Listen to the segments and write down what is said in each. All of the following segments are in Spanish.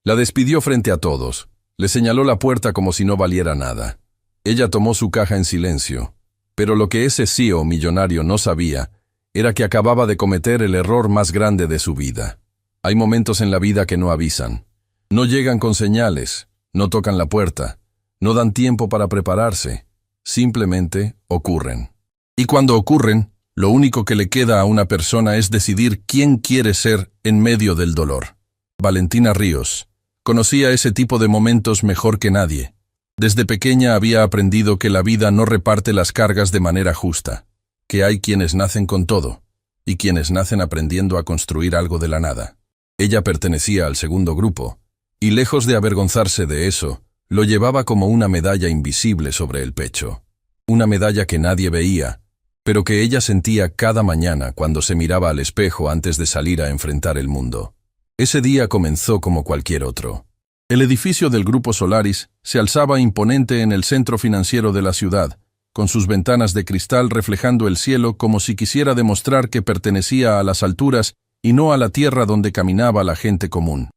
La despidió frente a todos. Le señaló la puerta como si no valiera nada. Ella tomó su caja en silencio. Pero lo que ese CEO millonario no sabía era que acababa de cometer el error más grande de su vida. Hay momentos en la vida que no avisan. No llegan con señales, no tocan la puerta, no dan tiempo para prepararse. Simplemente ocurren. Y cuando ocurren, lo único que le queda a una persona es decidir quién quiere ser en medio del dolor. Valentina Ríos conocía ese tipo de momentos mejor que nadie. Desde pequeña había aprendido que la vida no reparte las cargas de manera justa, que hay quienes nacen con todo, y quienes nacen aprendiendo a construir algo de la nada. Ella pertenecía al segundo grupo, y lejos de avergonzarse de eso, lo llevaba como una medalla invisible sobre el pecho. Una medalla que nadie veía, pero que ella sentía cada mañana cuando se miraba al espejo antes de salir a enfrentar el mundo. Ese día comenzó como cualquier otro. El edificio del Grupo Solaris se alzaba imponente en el centro financiero de la ciudad, con sus ventanas de cristal reflejando el cielo como si quisiera demostrar que pertenecía a las alturas y no a la tierra donde caminaba la gente común.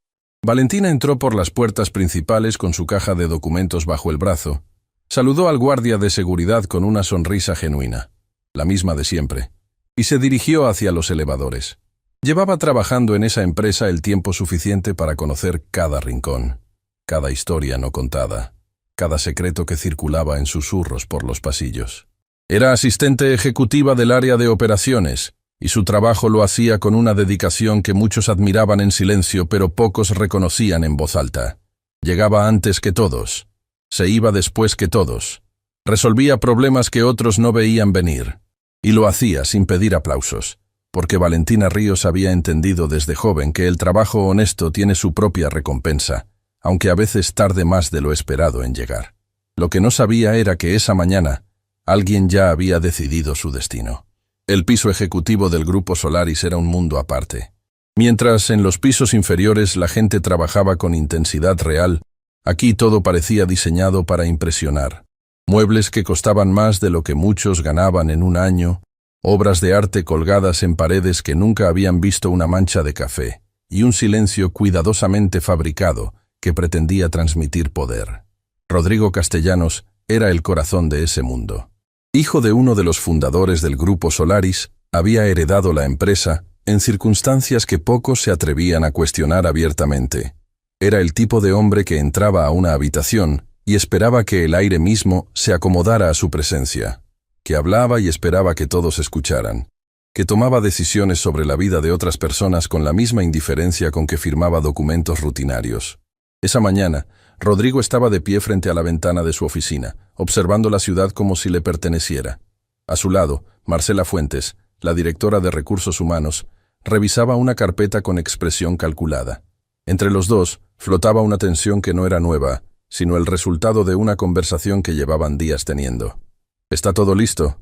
Valentina entró por las puertas principales con su caja de documentos bajo el brazo. Saludó al guardia de seguridad con una sonrisa genuina, la misma de siempre, y se dirigió hacia los elevadores. Llevaba trabajando en esa empresa el tiempo suficiente para conocer cada rincón, cada historia no contada, cada secreto que circulaba en susurros por los pasillos. Era asistente ejecutiva del área de operaciones, y su trabajo lo hacía con una dedicación que muchos admiraban en silencio pero pocos reconocían en voz alta. Llegaba antes que todos, se iba después que todos, resolvía problemas que otros no veían venir, y lo hacía sin pedir aplausos, porque Valentina Ríos había entendido desde joven que el trabajo honesto tiene su propia recompensa, aunque a veces tarde más de lo esperado en llegar. Lo que no sabía era que esa mañana alguien ya había decidido su destino. El piso ejecutivo del Grupo Solaris era un mundo aparte. Mientras en los pisos inferiores la gente trabajaba con intensidad real, aquí todo parecía diseñado para impresionar. Muebles que costaban más de lo que muchos ganaban en un año, obras de arte colgadas en paredes que nunca habían visto una mancha de café, y un silencio cuidadosamente fabricado que pretendía transmitir poder. Rodrigo Castellanos era el corazón de ese mundo. Hijo de uno de los fundadores del Grupo Solaris, había heredado la empresa en circunstancias que pocos se atrevían a cuestionar abiertamente. Era el tipo de hombre que entraba a una habitación y esperaba que el aire mismo se acomodara a su presencia, que hablaba y esperaba que todos escucharan, que tomaba decisiones sobre la vida de otras personas con la misma indiferencia con que firmaba documentos rutinarios. Esa mañana, Rodrigo estaba de pie frente a la ventana de su oficina, observando la ciudad como si le perteneciera. A su lado, Marcela Fuentes, la directora de Recursos Humanos, revisaba una carpeta con expresión calculada. Entre los dos, flotaba una tensión que no era nueva, sino el resultado de una conversación que llevaban días teniendo. ¿Está todo listo?,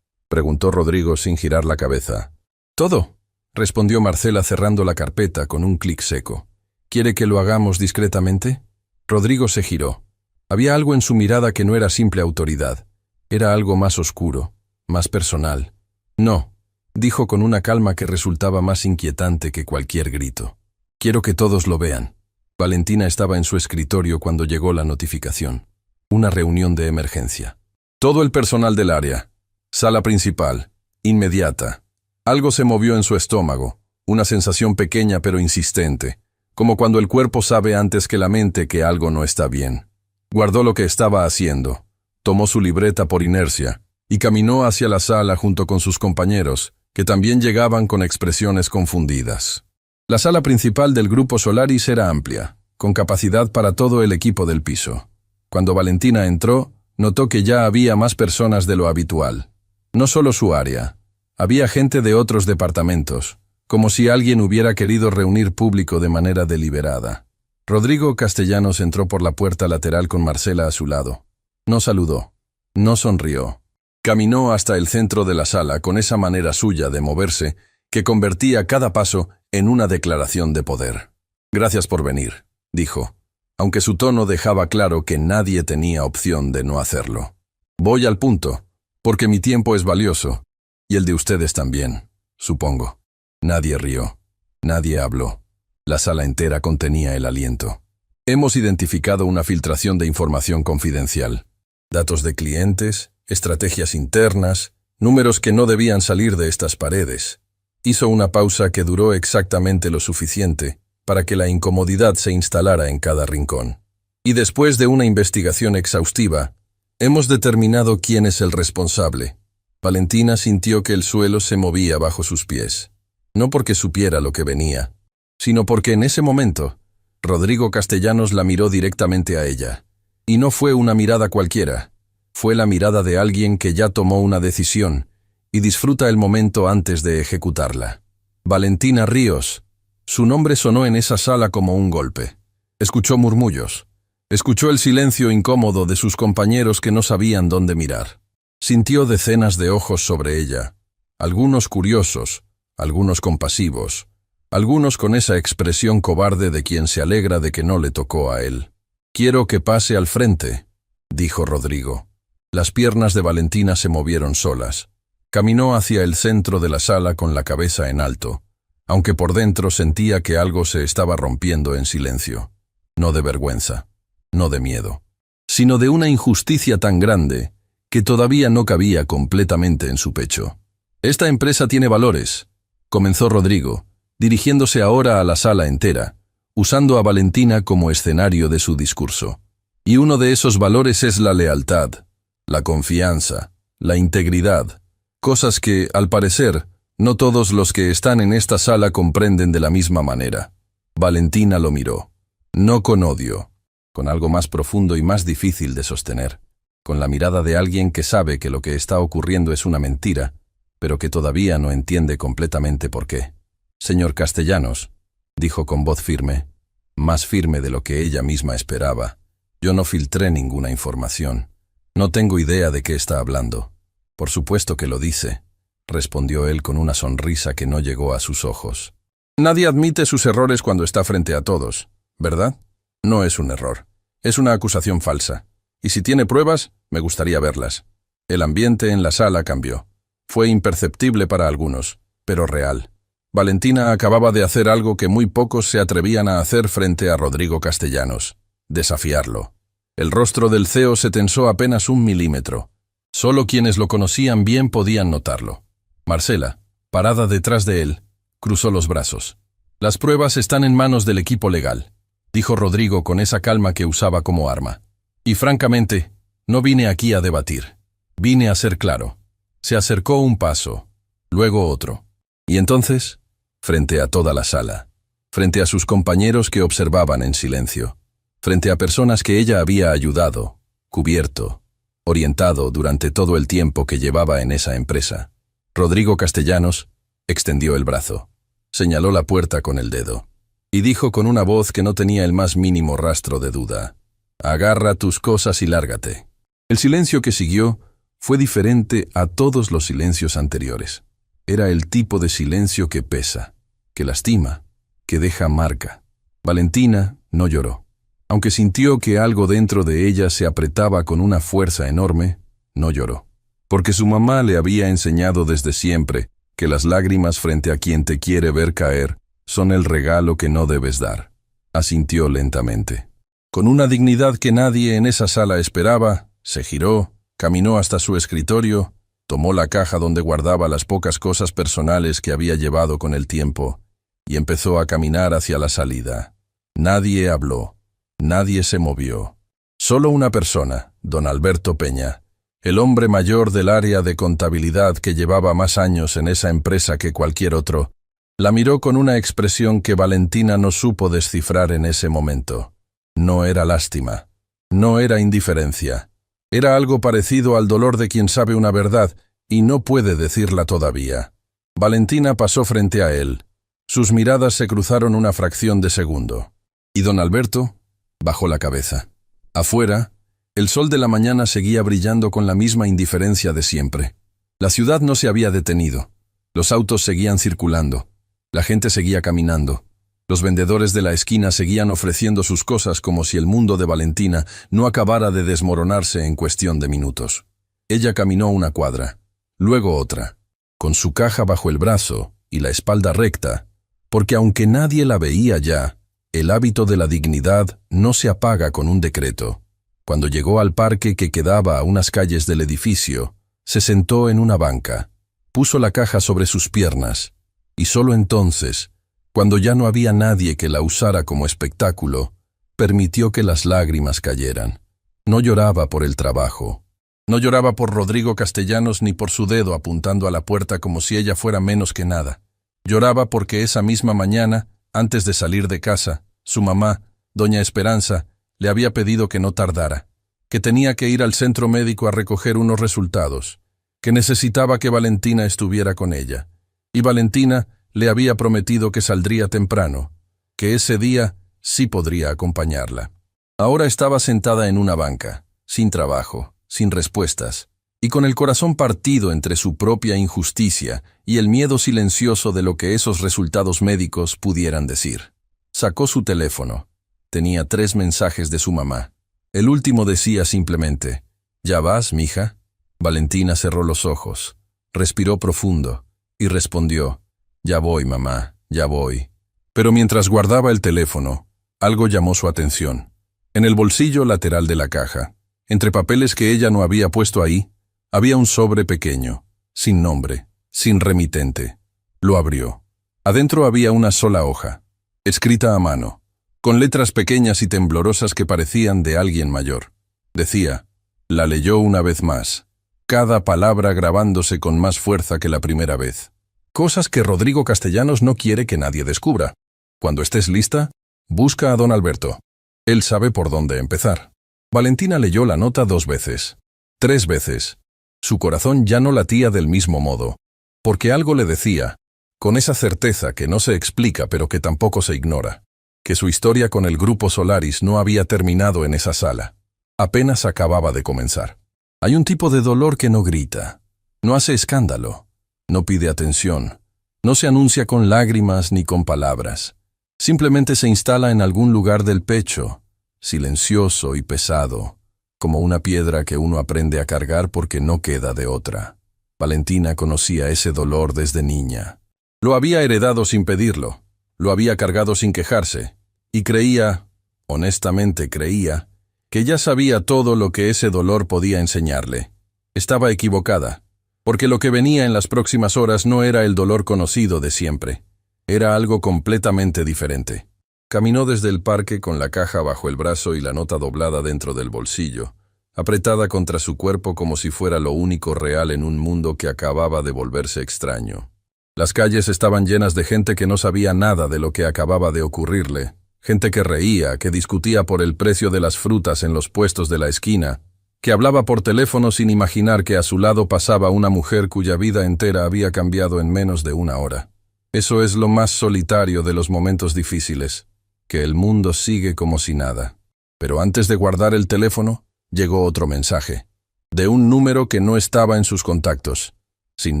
preguntó Rodrigo sin girar la cabeza. «Todo», respondió Marcela cerrando la carpeta con un clic seco. «¿Quiere que lo hagamos discretamente?» Rodrigo se giró. Había algo en su mirada que no era simple autoridad. Era algo más oscuro, más personal. «No», dijo con una calma que resultaba más inquietante que cualquier grito. «Quiero que todos lo vean». Valentina estaba en su escritorio cuando llegó la notificación. Una reunión de emergencia. Todo el personal del área. Sala principal. Inmediata. Algo se movió en su estómago. Una sensación pequeña pero insistente. Como cuando el cuerpo sabe antes que la mente que algo no está bien. Guardó lo que estaba haciendo. Tomó su libreta por inercia y caminó hacia la sala junto con sus compañeros, que también llegaban con expresiones confundidas. La sala principal del Grupo Solaris era amplia, con capacidad para todo el equipo del piso. Cuando Valentina entró, notó que ya había más personas de lo habitual. No solo su área. Había gente de otros departamentos, como si alguien hubiera querido reunir público de manera deliberada. Rodrigo Castellanos entró por la puerta lateral con Marcela a su lado. No saludó, no sonrió. Caminó hasta el centro de la sala con esa manera suya de moverse que convertía cada paso en una declaración de poder. «Gracias por venir», dijo, aunque su tono dejaba claro que nadie tenía opción de no hacerlo. «Voy al punto, porque mi tiempo es valioso, y el de ustedes también, supongo». Nadie rió, nadie habló. La sala entera contenía el aliento. Hemos identificado una filtración de información confidencial. Datos de clientes, estrategias internas, números que no debían salir de estas paredes. Hizo una pausa que duró exactamente lo suficiente para que la incomodidad se instalara en cada rincón. Y después de una investigación exhaustiva, hemos determinado quién es el responsable. Valentina sintió que el suelo se movía bajo sus pies. No porque supiera lo que venía, sino porque en ese momento, Rodrigo Castellanos la miró directamente a ella. Y no fue una mirada cualquiera. Fue la mirada de alguien que ya tomó una decisión y disfruta el momento antes de ejecutarla. Valentina Ríos. Su nombre sonó en esa sala como un golpe. Escuchó murmullos. Escuchó el silencio incómodo de sus compañeros que no sabían dónde mirar. Sintió decenas de ojos sobre ella, algunos curiosos, algunos compasivos, algunos con esa expresión cobarde de quien se alegra de que no le tocó a él. «Quiero que pase al frente», dijo Rodrigo. Las piernas de Valentina se movieron solas. Caminó hacia el centro de la sala con la cabeza en alto, aunque por dentro sentía que algo se estaba rompiendo en silencio. No de vergüenza, no de miedo, sino de una injusticia tan grande que todavía no cabía completamente en su pecho. «Esta empresa tiene valores», comenzó Rodrigo, dirigiéndose ahora a la sala entera, usando a Valentina como escenario de su discurso. «Y uno de esos valores es la lealtad, la confianza, la integridad, cosas que, al parecer, no todos los que están en esta sala comprenden de la misma manera». Valentina lo miró, no con odio, con algo más profundo y más difícil de sostener, con la mirada de alguien que sabe que lo que está ocurriendo es una mentira, pero que todavía no entiende completamente por qué. «Señor Castellanos», dijo con voz firme, más firme de lo que ella misma esperaba, «yo no filtré ninguna información. No tengo idea de qué está hablando». «Por supuesto que lo dice», respondió él con una sonrisa que no llegó a sus ojos. «Nadie admite sus errores cuando está frente a todos, ¿verdad? No es un error. Es una acusación falsa. Y si tiene pruebas, me gustaría verlas». El ambiente en la sala cambió. Fue imperceptible para algunos, pero real. Valentina acababa de hacer algo que muy pocos se atrevían a hacer frente a Rodrigo Castellanos: desafiarlo. El rostro del CEO se tensó apenas 1 milímetro. Solo quienes lo conocían bien podían notarlo. Marcela, parada detrás de él, cruzó los brazos. «Las pruebas están en manos del equipo legal», dijo Rodrigo con esa calma que usaba como arma. «Y francamente, no vine aquí a debatir. Vine a ser claro». Se acercó un paso, luego otro. Y entonces, frente a toda la sala, frente a sus compañeros que observaban en silencio, frente a personas que ella había ayudado, cubierto, orientado durante todo el tiempo que llevaba en esa empresa, Rodrigo Castellanos extendió el brazo, señaló la puerta con el dedo, y dijo con una voz que no tenía el más mínimo rastro de duda: «Agarra tus cosas y lárgate». El silencio que siguió fue diferente a todos los silencios anteriores. Era el tipo de silencio que pesa, que lastima, que deja marca. Valentina no lloró. Aunque sintió que algo dentro de ella se apretaba con una fuerza enorme, no lloró. Porque su mamá le había enseñado desde siempre que las lágrimas frente a quien te quiere ver caer son el regalo que no debes dar. Asintió lentamente. Con una dignidad que nadie en esa sala esperaba, se giró, caminó hasta su escritorio, tomó la caja donde guardaba las pocas cosas personales que había llevado con el tiempo y empezó a caminar hacia la salida. Nadie habló, nadie se movió. Solo una persona, don Alberto Peña, el hombre mayor del área de contabilidad que llevaba más años en esa empresa que cualquier otro, la miró con una expresión que Valentina no supo descifrar en ese momento. No era lástima, no era indiferencia. Era algo parecido al dolor de quien sabe una verdad y no puede decirla todavía. Valentina pasó frente a él. Sus miradas se cruzaron una fracción de segundo. Y don Alberto bajó la cabeza. Afuera, el sol de la mañana seguía brillando con la misma indiferencia de siempre. La ciudad no se había detenido. Los autos seguían circulando. La gente seguía caminando. Los vendedores de la esquina seguían ofreciendo sus cosas como si el mundo de Valentina no acabara de desmoronarse en cuestión de minutos. Ella caminó una cuadra, luego otra, con su caja bajo el brazo y la espalda recta, porque aunque nadie la veía ya, El hábito de la dignidad no se apaga con un decreto. Cuando llegó al parque que quedaba a unas calles del edificio, se sentó en una banca, puso la caja sobre sus piernas, y solo entonces, cuando ya no había nadie que la usara como espectáculo, permitió que las lágrimas cayeran. No lloraba por el trabajo. No lloraba por Rodrigo Castellanos ni por su dedo apuntando a la puerta como si ella fuera menos que nada. Lloraba porque esa misma mañana, antes de salir de casa, su mamá, doña Esperanza, le había pedido que no tardara, que tenía que ir al centro médico a recoger unos resultados, que necesitaba que Valentina estuviera con ella. Y Valentina le había prometido que saldría temprano, que ese día sí podría acompañarla. Ahora estaba sentada en una banca, sin trabajo, sin respuestas, y con el corazón partido entre su propia injusticia y el miedo silencioso de lo que esos resultados médicos pudieran decir. Sacó su teléfono. Tenía 3 mensajes de su mamá. El último decía simplemente, «¿Ya vas, mija?» Valentina cerró los ojos, respiró profundo y respondió, «Ya voy, mamá, ya voy». Pero mientras guardaba el teléfono, algo llamó su atención. En el bolsillo lateral de la caja, entre papeles que ella no había puesto ahí, había un sobre pequeño, sin nombre, sin remitente. Lo abrió. Adentro había una sola hoja, escrita a mano, con letras pequeñas y temblorosas que parecían de alguien mayor. Decía, la leyó una vez más, cada palabra grabándose con más fuerza que la primera vez. Cosas que Rodrigo Castellanos no quiere que nadie descubra. Cuando estés lista, busca a don Alberto. Él sabe por dónde empezar. Valentina leyó la nota 2 veces, 3 veces. Su corazón ya no latía del mismo modo, porque algo le decía, con esa certeza que no se explica pero que tampoco se ignora, que su historia con el grupo Solaris no había terminado en esa sala. Apenas acababa de comenzar. Hay un tipo de dolor que no grita, no hace escándalo, no pide atención, no se anuncia con lágrimas ni con palabras. Simplemente se instala en algún lugar del pecho, silencioso y pesado, como una piedra que uno aprende a cargar porque no queda de otra. Valentina conocía ese dolor desde niña. Lo había heredado sin pedirlo, lo había cargado sin quejarse, y creía, honestamente creía, que ya sabía todo lo que ese dolor podía enseñarle. Estaba equivocada, porque lo que venía en las próximas horas no era el dolor conocido de siempre. Era algo completamente diferente. Caminó desde el parque con la caja bajo el brazo y la nota doblada dentro del bolsillo, apretada contra su cuerpo como si fuera lo único real en un mundo que acababa de volverse extraño. Las calles estaban llenas de gente que no sabía nada de lo que acababa de ocurrirle, gente que reía, que discutía por el precio de las frutas en los puestos de la esquina, que hablaba por teléfono sin imaginar que a su lado pasaba una mujer cuya vida entera había cambiado en menos de una hora. Eso es lo más solitario de los momentos difíciles, que el mundo sigue como si nada. Pero antes de guardar el teléfono, llegó otro mensaje, de un número que no estaba en sus contactos, sin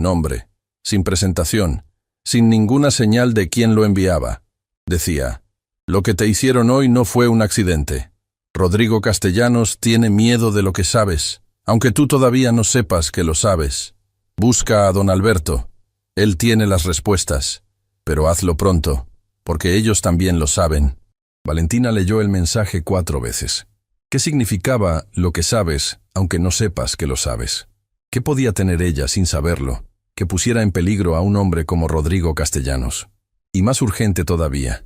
nombre, sin presentación, sin ninguna señal de quién lo enviaba. Decía, lo que te hicieron hoy no fue un accidente. Rodrigo Castellanos tiene miedo de lo que sabes, aunque tú todavía no sepas que lo sabes. Busca a don Alberto. Él tiene las respuestas, pero hazlo pronto, porque ellos también lo saben. Valentina leyó el mensaje 4 veces. ¿Qué significaba lo que sabes, aunque no sepas que lo sabes? ¿Qué podía tener ella sin saberlo, que pusiera en peligro a un hombre como Rodrigo Castellanos? Y más urgente todavía,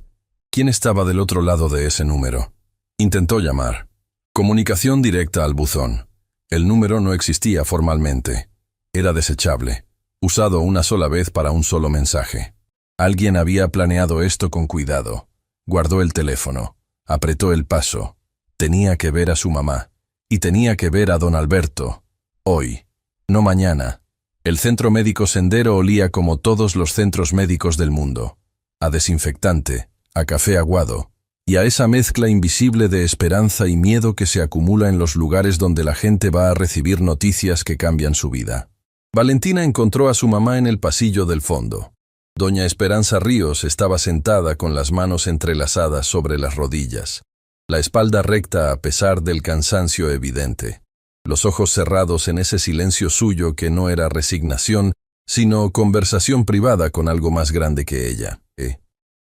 ¿quién estaba del otro lado de ese número? Intentó llamar. Comunicación directa al buzón. El número no existía formalmente. Era desechable, usado una sola vez para un solo mensaje. Alguien había planeado esto con cuidado. Guardó el teléfono, apretó el paso. Tenía que ver a su mamá, y tenía que ver a don Alberto. Hoy, no mañana. El centro médico Sendero olía como todos los centros médicos del mundo. A desinfectante, a café aguado, y a esa mezcla invisible de esperanza y miedo que se acumula en los lugares donde la gente va a recibir noticias que cambian su vida. Valentina encontró a su mamá en el pasillo del fondo. Doña Esperanza Ríos estaba sentada con las manos entrelazadas sobre las rodillas, la espalda recta a pesar del cansancio evidente, los ojos cerrados en ese silencio suyo que no era resignación, sino conversación privada con algo más grande que ella.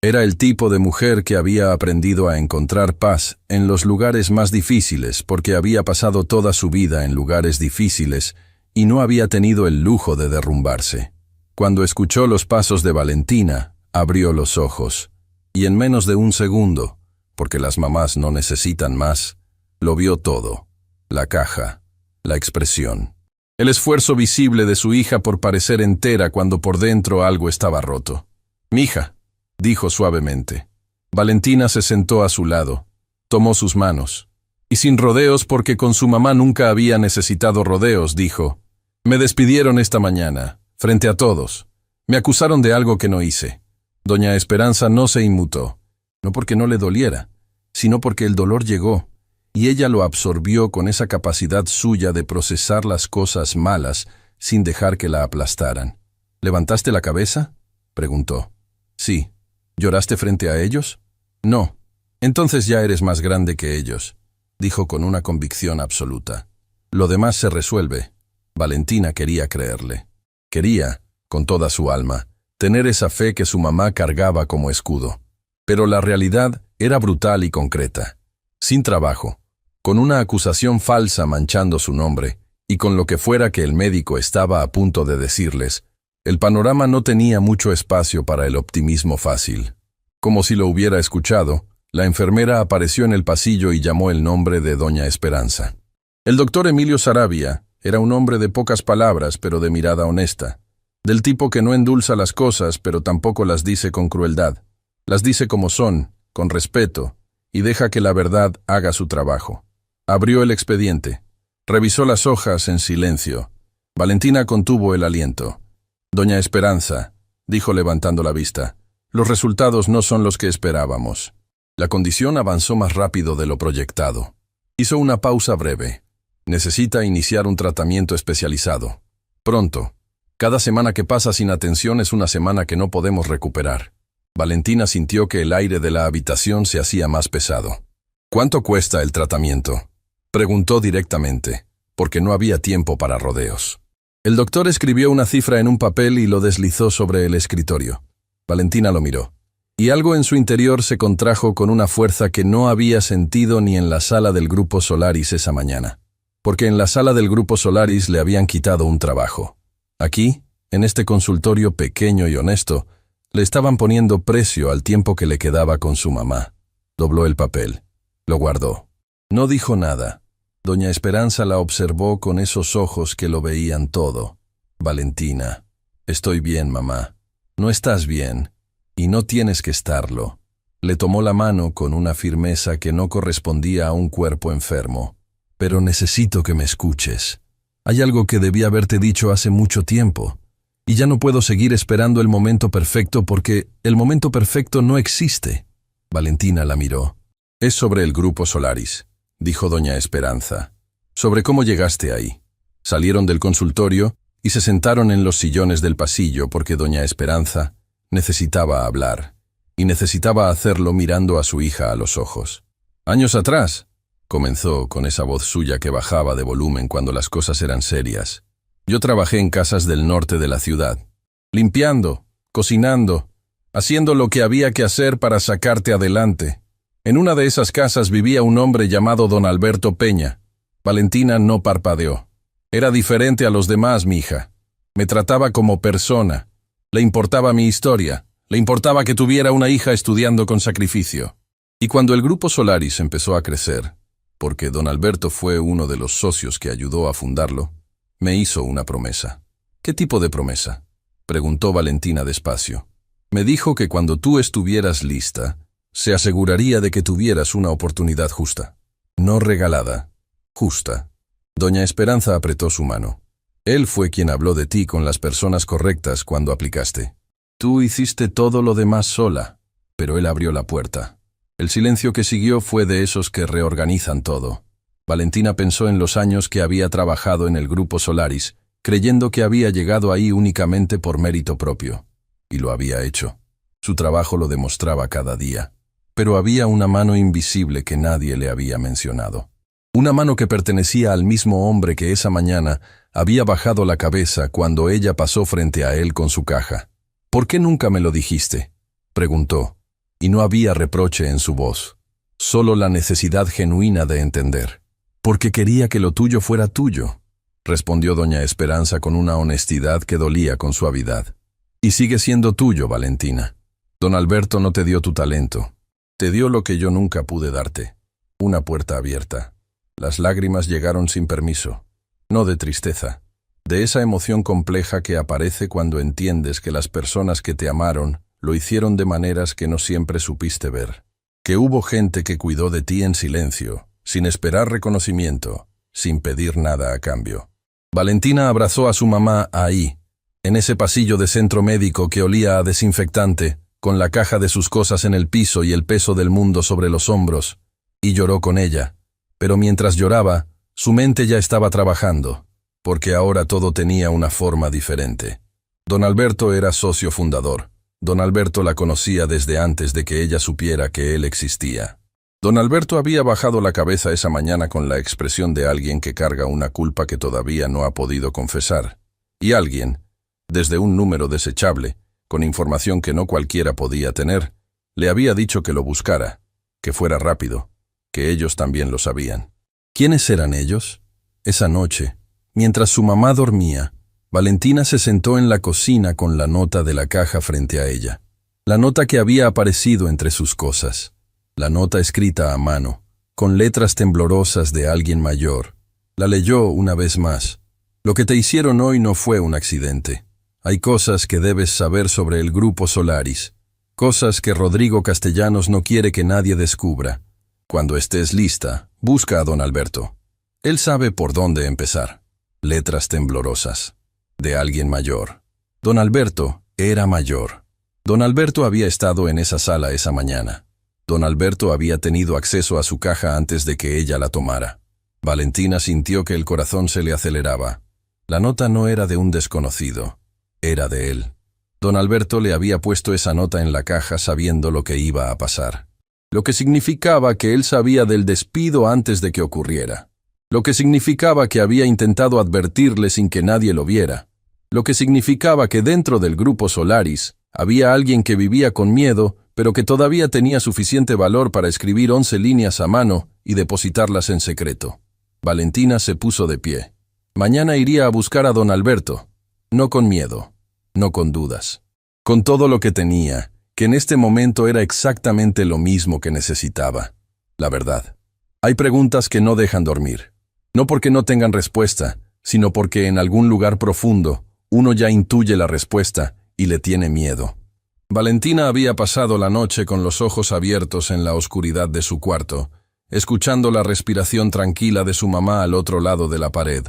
Era el tipo de mujer que había aprendido a encontrar paz en los lugares más difíciles porque había pasado toda su vida en lugares difíciles y no había tenido el lujo de derrumbarse. Cuando escuchó los pasos de Valentina, abrió los ojos y en menos de un segundo, porque las mamás no necesitan más, lo vio todo: la caja, la expresión, el esfuerzo visible de su hija por parecer entera cuando por dentro algo estaba roto. «Mija», dijo suavemente. Valentina se sentó a su lado, tomó sus manos, y sin rodeos porque con su mamá nunca había necesitado rodeos, dijo: «Me despidieron esta mañana, frente a todos. Me acusaron de algo que no hice». Doña Esperanza no se inmutó, no porque no le doliera, sino porque el dolor llegó, y ella lo absorbió con esa capacidad suya de procesar las cosas malas sin dejar que la aplastaran. «¿Levantaste la cabeza?», preguntó. «Sí». «¿Lloraste frente a ellos?». «No». «Entonces ya eres más grande que ellos», dijo con una convicción absoluta. «Lo demás se resuelve». Valentina quería creerle. Quería, con toda su alma, tener esa fe que su mamá cargaba como escudo. Pero la realidad era brutal y concreta. Sin trabajo, con una acusación falsa manchando su nombre, y con lo que fuera que el médico estaba a punto de decirles, el panorama no tenía mucho espacio para el optimismo fácil. Como si lo hubiera escuchado, la enfermera apareció en el pasillo y llamó el nombre de Doña Esperanza. El doctor Emilio Saravia era un hombre de pocas palabras pero de mirada honesta, del tipo que no endulza las cosas pero tampoco las dice con crueldad. Las dice como son, con respeto, y deja que la verdad haga su trabajo. Abrió el expediente. Revisó las hojas en silencio. Valentina contuvo el aliento. «Doña Esperanza», dijo levantando la vista, «los resultados no son los que esperábamos». La condición avanzó más rápido de lo proyectado. Hizo una pausa breve. «Necesita iniciar un tratamiento especializado. Pronto. Cada semana que pasa sin atención es una semana que no podemos recuperar». Valentina sintió que el aire de la habitación se hacía más pesado. «¿Cuánto cuesta el tratamiento?», preguntó directamente, porque no había tiempo para rodeos. El doctor escribió una cifra en un papel y lo deslizó sobre el escritorio. Valentina lo miró, y algo en su interior se contrajo con una fuerza que no había sentido ni en la sala del Grupo Solaris esa mañana, porque en la sala del Grupo Solaris le habían quitado un trabajo. Aquí, en este consultorio pequeño y honesto, le estaban poniendo precio al tiempo que le quedaba con su mamá. Dobló el papel, lo guardó. No dijo nada. Doña Esperanza la observó con esos ojos que lo veían todo. «Valentina, estoy bien, mamá. No estás bien, y no tienes que estarlo». Le tomó la mano con una firmeza que no correspondía a un cuerpo enfermo. «Pero necesito que me escuches. Hay algo que debí haberte dicho hace mucho tiempo, y ya no puedo seguir esperando el momento perfecto porque el momento perfecto no existe». Valentina la miró. «Es sobre el Grupo Solaris», dijo doña Esperanza. «Sobre cómo llegaste ahí». Salieron del consultorio y se sentaron en los sillones del pasillo porque doña Esperanza necesitaba hablar, y necesitaba hacerlo mirando a su hija a los ojos. «Años atrás», comenzó con esa voz suya que bajaba de volumen cuando las cosas eran serias, «yo trabajé en casas del norte de la ciudad, limpiando, cocinando, haciendo lo que había que hacer para sacarte adelante. En una de esas casas vivía un hombre llamado don Alberto Peña». Valentina no parpadeó. «Era diferente a los demás, mija. Me trataba como persona. Le importaba mi historia. Le importaba que tuviera una hija estudiando con sacrificio. Y cuando el Grupo Solaris empezó a crecer, porque don Alberto fue uno de los socios que ayudó a fundarlo, me hizo una promesa». «¿Qué tipo de promesa?», preguntó Valentina despacio. «Me dijo que cuando tú estuvieras lista, se aseguraría de que tuvieras una oportunidad justa. No regalada, justa». Doña Esperanza apretó su mano. «Él fue quien habló de ti con las personas correctas cuando aplicaste. Tú hiciste todo lo demás sola, pero él abrió la puerta». El silencio que siguió fue de esos que reorganizan todo. Valentina pensó en los años que había trabajado en el Grupo Solaris, creyendo que había llegado ahí únicamente por mérito propio. Y lo había hecho. Su trabajo lo demostraba cada día. Pero había una mano invisible que nadie le había mencionado. Una mano que pertenecía al mismo hombre que esa mañana había bajado la cabeza cuando ella pasó frente a él con su caja. «¿Por qué nunca me lo dijiste?», preguntó, y no había reproche en su voz, solo la necesidad genuina de entender. «Porque quería que lo tuyo fuera tuyo», respondió doña Esperanza con una honestidad que dolía con suavidad. «Y sigue siendo tuyo, Valentina. Don Alberto no te dio tu talento. Te dio lo que yo nunca pude darte, una puerta abierta». Las lágrimas llegaron sin permiso, no de tristeza, de esa emoción compleja que aparece cuando entiendes que las personas que te amaron lo hicieron de maneras que no siempre supiste ver. Que hubo gente que cuidó de ti en silencio, sin esperar reconocimiento, sin pedir nada a cambio. Valentina abrazó a su mamá ahí, en ese pasillo de centro médico que olía a desinfectante, con la caja de sus cosas en el piso y el peso del mundo sobre los hombros, y lloró con ella. Pero mientras lloraba, su mente ya estaba trabajando, porque ahora todo tenía una forma diferente. Don Alberto era socio fundador. Don Alberto la conocía desde antes de que ella supiera que él existía. Don Alberto había bajado la cabeza esa mañana con la expresión de alguien que carga una culpa que todavía no ha podido confesar. Y alguien, desde un número desechable, con información que no cualquiera podía tener, le había dicho que lo buscara, que fuera rápido, que ellos también lo sabían. ¿Quiénes eran ellos? Esa noche, mientras su mamá dormía, Valentina se sentó en la cocina con la nota de la caja frente a ella. La nota que había aparecido entre sus cosas. La nota escrita a mano, con letras temblorosas de alguien mayor. La leyó una vez más. Lo que te hicieron hoy no fue un accidente. Hay cosas que debes saber sobre el Grupo Solaris. Cosas que Rodrigo Castellanos no quiere que nadie descubra. Cuando estés lista, busca a don Alberto. Él sabe por dónde empezar. Letras temblorosas. De alguien mayor. Don Alberto era mayor. Don Alberto había estado en esa sala esa mañana. Don Alberto había tenido acceso a su caja antes de que ella la tomara. Valentina sintió que el corazón se le aceleraba. La nota no era de un desconocido. Era de él. Don Alberto le había puesto esa nota en la caja sabiendo lo que iba a pasar. Lo que significaba que él sabía del despido antes de que ocurriera. Lo que significaba que había intentado advertirle sin que nadie lo viera. Lo que significaba que dentro del Grupo Solaris había alguien que vivía con miedo, pero que todavía tenía suficiente valor para escribir 11 líneas a mano y depositarlas en secreto. Valentina se puso de pie. Mañana iría a buscar a don Alberto. No con miedo, no con dudas. Con todo lo que tenía, que en este momento era exactamente lo mismo que necesitaba. La verdad. Hay preguntas que no dejan dormir. No porque no tengan respuesta, sino porque en algún lugar profundo uno ya intuye la respuesta y le tiene miedo. Valentina había pasado la noche con los ojos abiertos en la oscuridad de su cuarto, escuchando la respiración tranquila de su mamá al otro lado de la pared,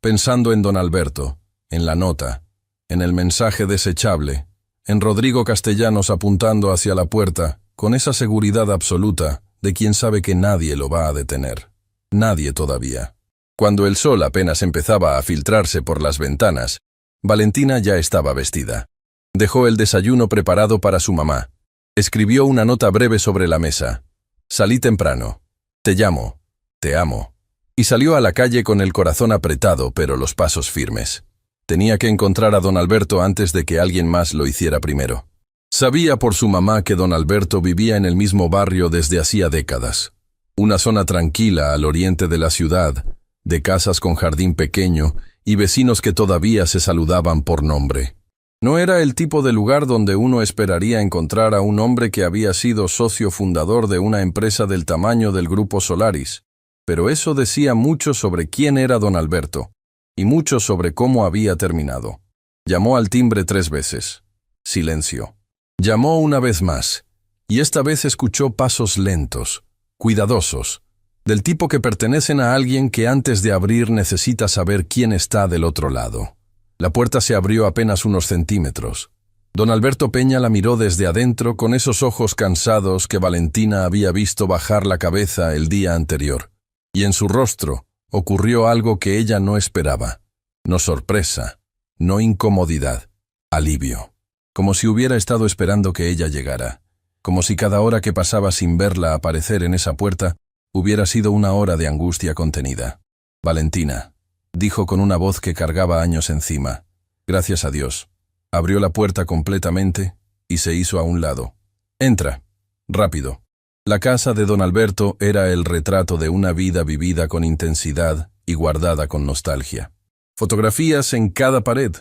pensando en don Alberto, en la nota, en el mensaje desechable, en Rodrigo Castellanos apuntando hacia la puerta, con esa seguridad absoluta de quien sabe que nadie lo va a detener. Nadie todavía. Cuando el sol apenas empezaba a filtrarse por las ventanas, Valentina ya estaba vestida. Dejó el desayuno preparado para su mamá. Escribió una nota breve sobre la mesa. Salí temprano. Te llamo. Te amo. Y salió a la calle con el corazón apretado, pero los pasos firmes. Tenía que encontrar a don Alberto antes de que alguien más lo hiciera primero. Sabía por su mamá que don Alberto vivía en el mismo barrio desde hacía décadas. Una zona tranquila al oriente de la ciudad, de casas con jardín pequeño y vecinos que todavía se saludaban por nombre. No era el tipo de lugar donde uno esperaría encontrar a un hombre que había sido socio fundador de una empresa del tamaño del Grupo Solaris, pero eso decía mucho sobre quién era don Alberto, y mucho sobre cómo había terminado. Llamó al timbre 3 veces. Silencio. Llamó una vez más, y esta vez escuchó pasos lentos, cuidadosos, del tipo que pertenecen a alguien que antes de abrir necesita saber quién está del otro lado. La puerta se abrió apenas unos centímetros. Don Alberto Peña la miró desde adentro con esos ojos cansados que Valentina había visto bajar la cabeza el día anterior. Y en su rostro ocurrió algo que ella no esperaba. No sorpresa, no incomodidad, alivio. Como si hubiera estado esperando que ella llegara. Como si cada hora que pasaba sin verla aparecer en esa puerta hubiera sido una hora de angustia contenida. Valentina, dijo con una voz que cargaba años encima. Gracias a Dios. Abrió la puerta completamente y se hizo a un lado. Entra. Rápido. La casa de don Alberto era el retrato de una vida vivida con intensidad y guardada con nostalgia. Fotografías en cada pared,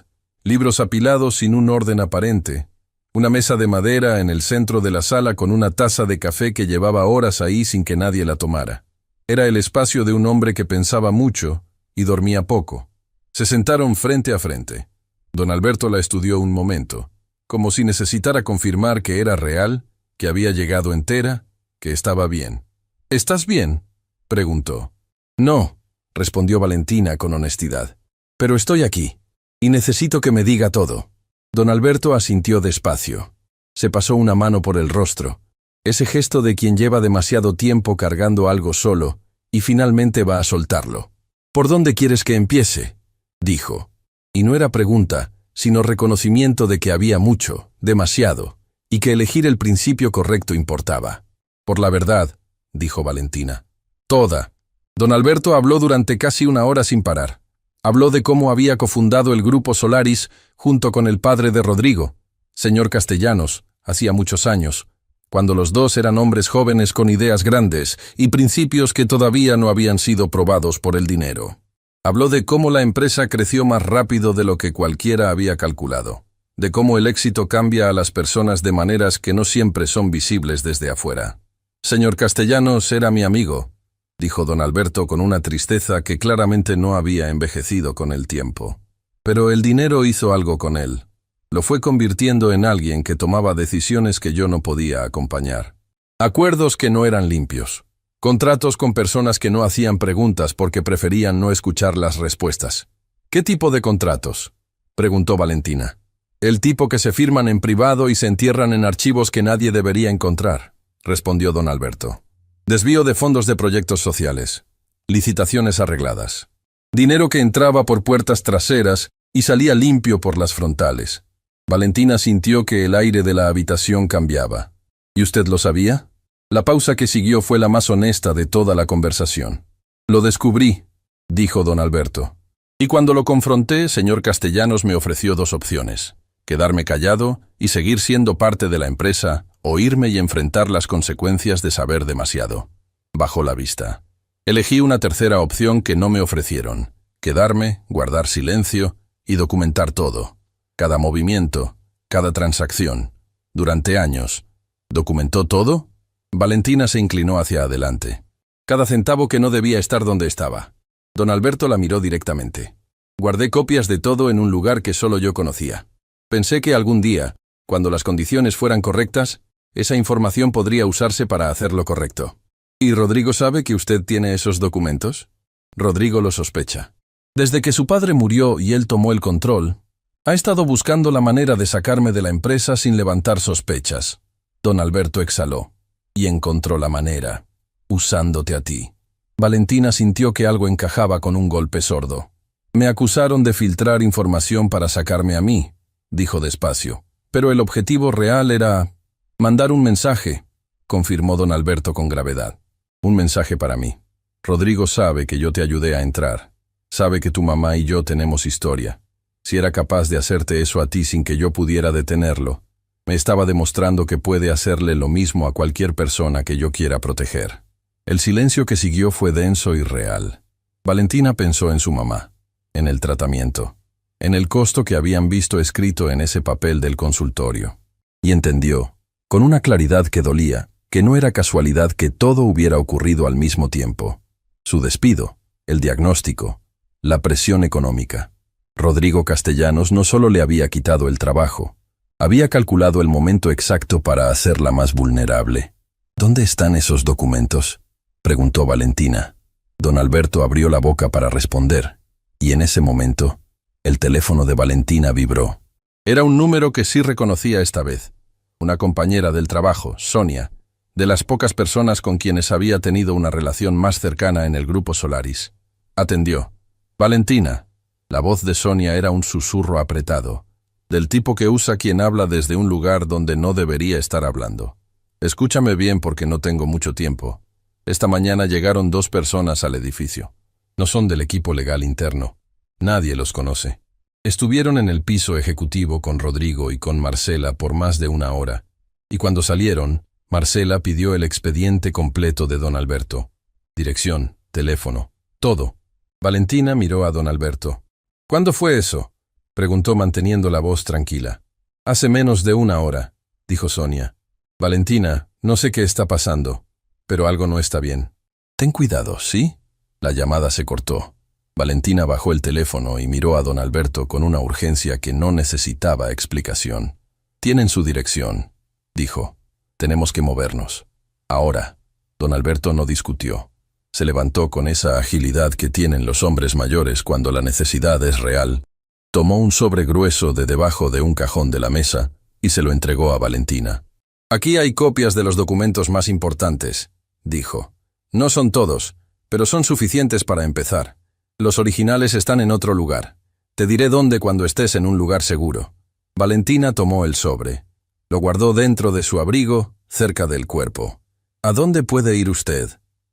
libros apilados sin un orden aparente, una mesa de madera en el centro de la sala con una taza de café que llevaba horas ahí sin que nadie la tomara. Era el espacio de un hombre que pensaba mucho y dormía poco. Se sentaron frente a frente. Don Alberto la estudió un momento, como si necesitara confirmar que era real, que había llegado entera, que estaba bien. ¿Estás bien?, preguntó. No, respondió Valentina con honestidad. Pero estoy aquí, y necesito que me diga todo. Don Alberto asintió despacio. Se pasó una mano por el rostro, ese gesto de quien lleva demasiado tiempo cargando algo solo, y finalmente va a soltarlo. ¿Por dónde quieres que empiece?, dijo. Y no era pregunta, sino reconocimiento de que había mucho, demasiado, y que elegir el principio correcto importaba. Por la verdad, dijo Valentina. Toda. Don Alberto habló durante casi una hora sin parar. Habló de cómo había cofundado el Grupo Solaris junto con el padre de Rodrigo, señor Castellanos, hacía muchos años, cuando los dos eran hombres jóvenes con ideas grandes y principios que todavía no habían sido probados por el dinero. Habló de cómo la empresa creció más rápido de lo que cualquiera había calculado, de cómo el éxito cambia a las personas de maneras que no siempre son visibles desde afuera. Señor Castellanos era mi amigo, dijo don Alberto con una tristeza que claramente no había envejecido con el tiempo. Pero el dinero hizo algo con él. Lo fue convirtiendo en alguien que tomaba decisiones que yo no podía acompañar. Acuerdos que no eran limpios. Contratos con personas que no hacían preguntas porque preferían no escuchar las respuestas. ¿Qué tipo de contratos?, preguntó Valentina. El tipo que se firman en privado y se entierran en archivos que nadie debería encontrar, respondió don Alberto. Desvío de fondos de proyectos sociales. Licitaciones arregladas. Dinero que entraba por puertas traseras y salía limpio por las frontales. Valentina sintió que el aire de la habitación cambiaba. ¿Y usted lo sabía? La pausa que siguió fue la más honesta de toda la conversación. Lo descubrí, dijo don Alberto. Y cuando lo confronté, señor Castellanos me ofreció dos opciones: quedarme callado y seguir siendo parte de la empresa, o irme y enfrentar las consecuencias de saber demasiado. Bajó la vista. Elegí una tercera opción que no me ofrecieron: quedarme, guardar silencio y documentar todo. Cada movimiento, cada transacción. Durante años. ¿Documentó todo? Valentina se inclinó hacia adelante. Cada centavo que no debía estar donde estaba. Don Alberto la miró directamente. Guardé copias de todo en un lugar que solo yo conocía. Pensé que algún día, cuando las condiciones fueran correctas, esa información podría usarse para hacer lo correcto. ¿Y Rodrigo sabe que usted tiene esos documentos? Rodrigo lo sospecha. Desde que su padre murió y él tomó el control, ha estado buscando la manera de sacarme de la empresa sin levantar sospechas. Don Alberto exhaló. Y encontró la manera, usándote a ti. Valentina sintió que algo encajaba con un golpe sordo. Me acusaron de filtrar información para sacarme a mí, dijo despacio. Pero el objetivo real era mandar un mensaje, confirmó don Alberto con gravedad. Un mensaje para mí. Rodrigo sabe que yo te ayudé a entrar. Sabe que tu mamá y yo tenemos historia. Si era capaz de hacerte eso a ti sin que yo pudiera detenerlo, me estaba demostrando que puede hacerle lo mismo a cualquier persona que yo quiera proteger. El silencio que siguió fue denso y real. Valentina pensó en su mamá, en el tratamiento, en el costo que habían visto escrito en ese papel del consultorio. Y entendió, con una claridad que dolía, que no era casualidad que todo hubiera ocurrido al mismo tiempo. Su despido, el diagnóstico, la presión económica. Rodrigo Castellanos no solo le había quitado el trabajo, había calculado el momento exacto para hacerla más vulnerable. ¿Dónde están esos documentos?, preguntó Valentina. Don Alberto abrió la boca para responder, y en ese momento, el teléfono de Valentina vibró. Era un número que sí reconocía esta vez. Una compañera del trabajo, Sonia, de las pocas personas con quienes había tenido una relación más cercana en el Grupo Solaris. Atendió. Valentina. La voz de Sonia era un susurro apretado, del tipo que usa quien habla desde un lugar donde no debería estar hablando. Escúchame bien porque no tengo mucho tiempo. Esta mañana llegaron 2 personas al edificio. No son del equipo legal interno. Nadie los conoce. Estuvieron en el piso ejecutivo con Rodrigo y con Marcela por más de 1 hora, y cuando salieron, Marcela pidió el expediente completo de don Alberto. Dirección, teléfono, todo. Valentina miró a don Alberto. ¿Cuándo fue eso?, preguntó manteniendo la voz tranquila. Hace menos de 1 hora, dijo Sonia. Valentina, no sé qué está pasando, pero algo no está bien. Ten cuidado, ¿sí? La llamada se cortó. Valentina bajó el teléfono y miró a don Alberto con una urgencia que no necesitaba explicación. Tienen su dirección, dijo. Tenemos que movernos. Ahora. Don Alberto no discutió. Se levantó con esa agilidad que tienen los hombres mayores cuando la necesidad es real. Tomó un sobre grueso de debajo de un cajón de la mesa y se lo entregó a Valentina. Aquí hay copias de los documentos más importantes, dijo. No son todos, pero son suficientes para empezar. Los originales están en otro lugar. Te diré dónde cuando estés en un lugar seguro. Valentina tomó el sobre. Lo guardó dentro de su abrigo, cerca del cuerpo. ¿A dónde puede ir usted?,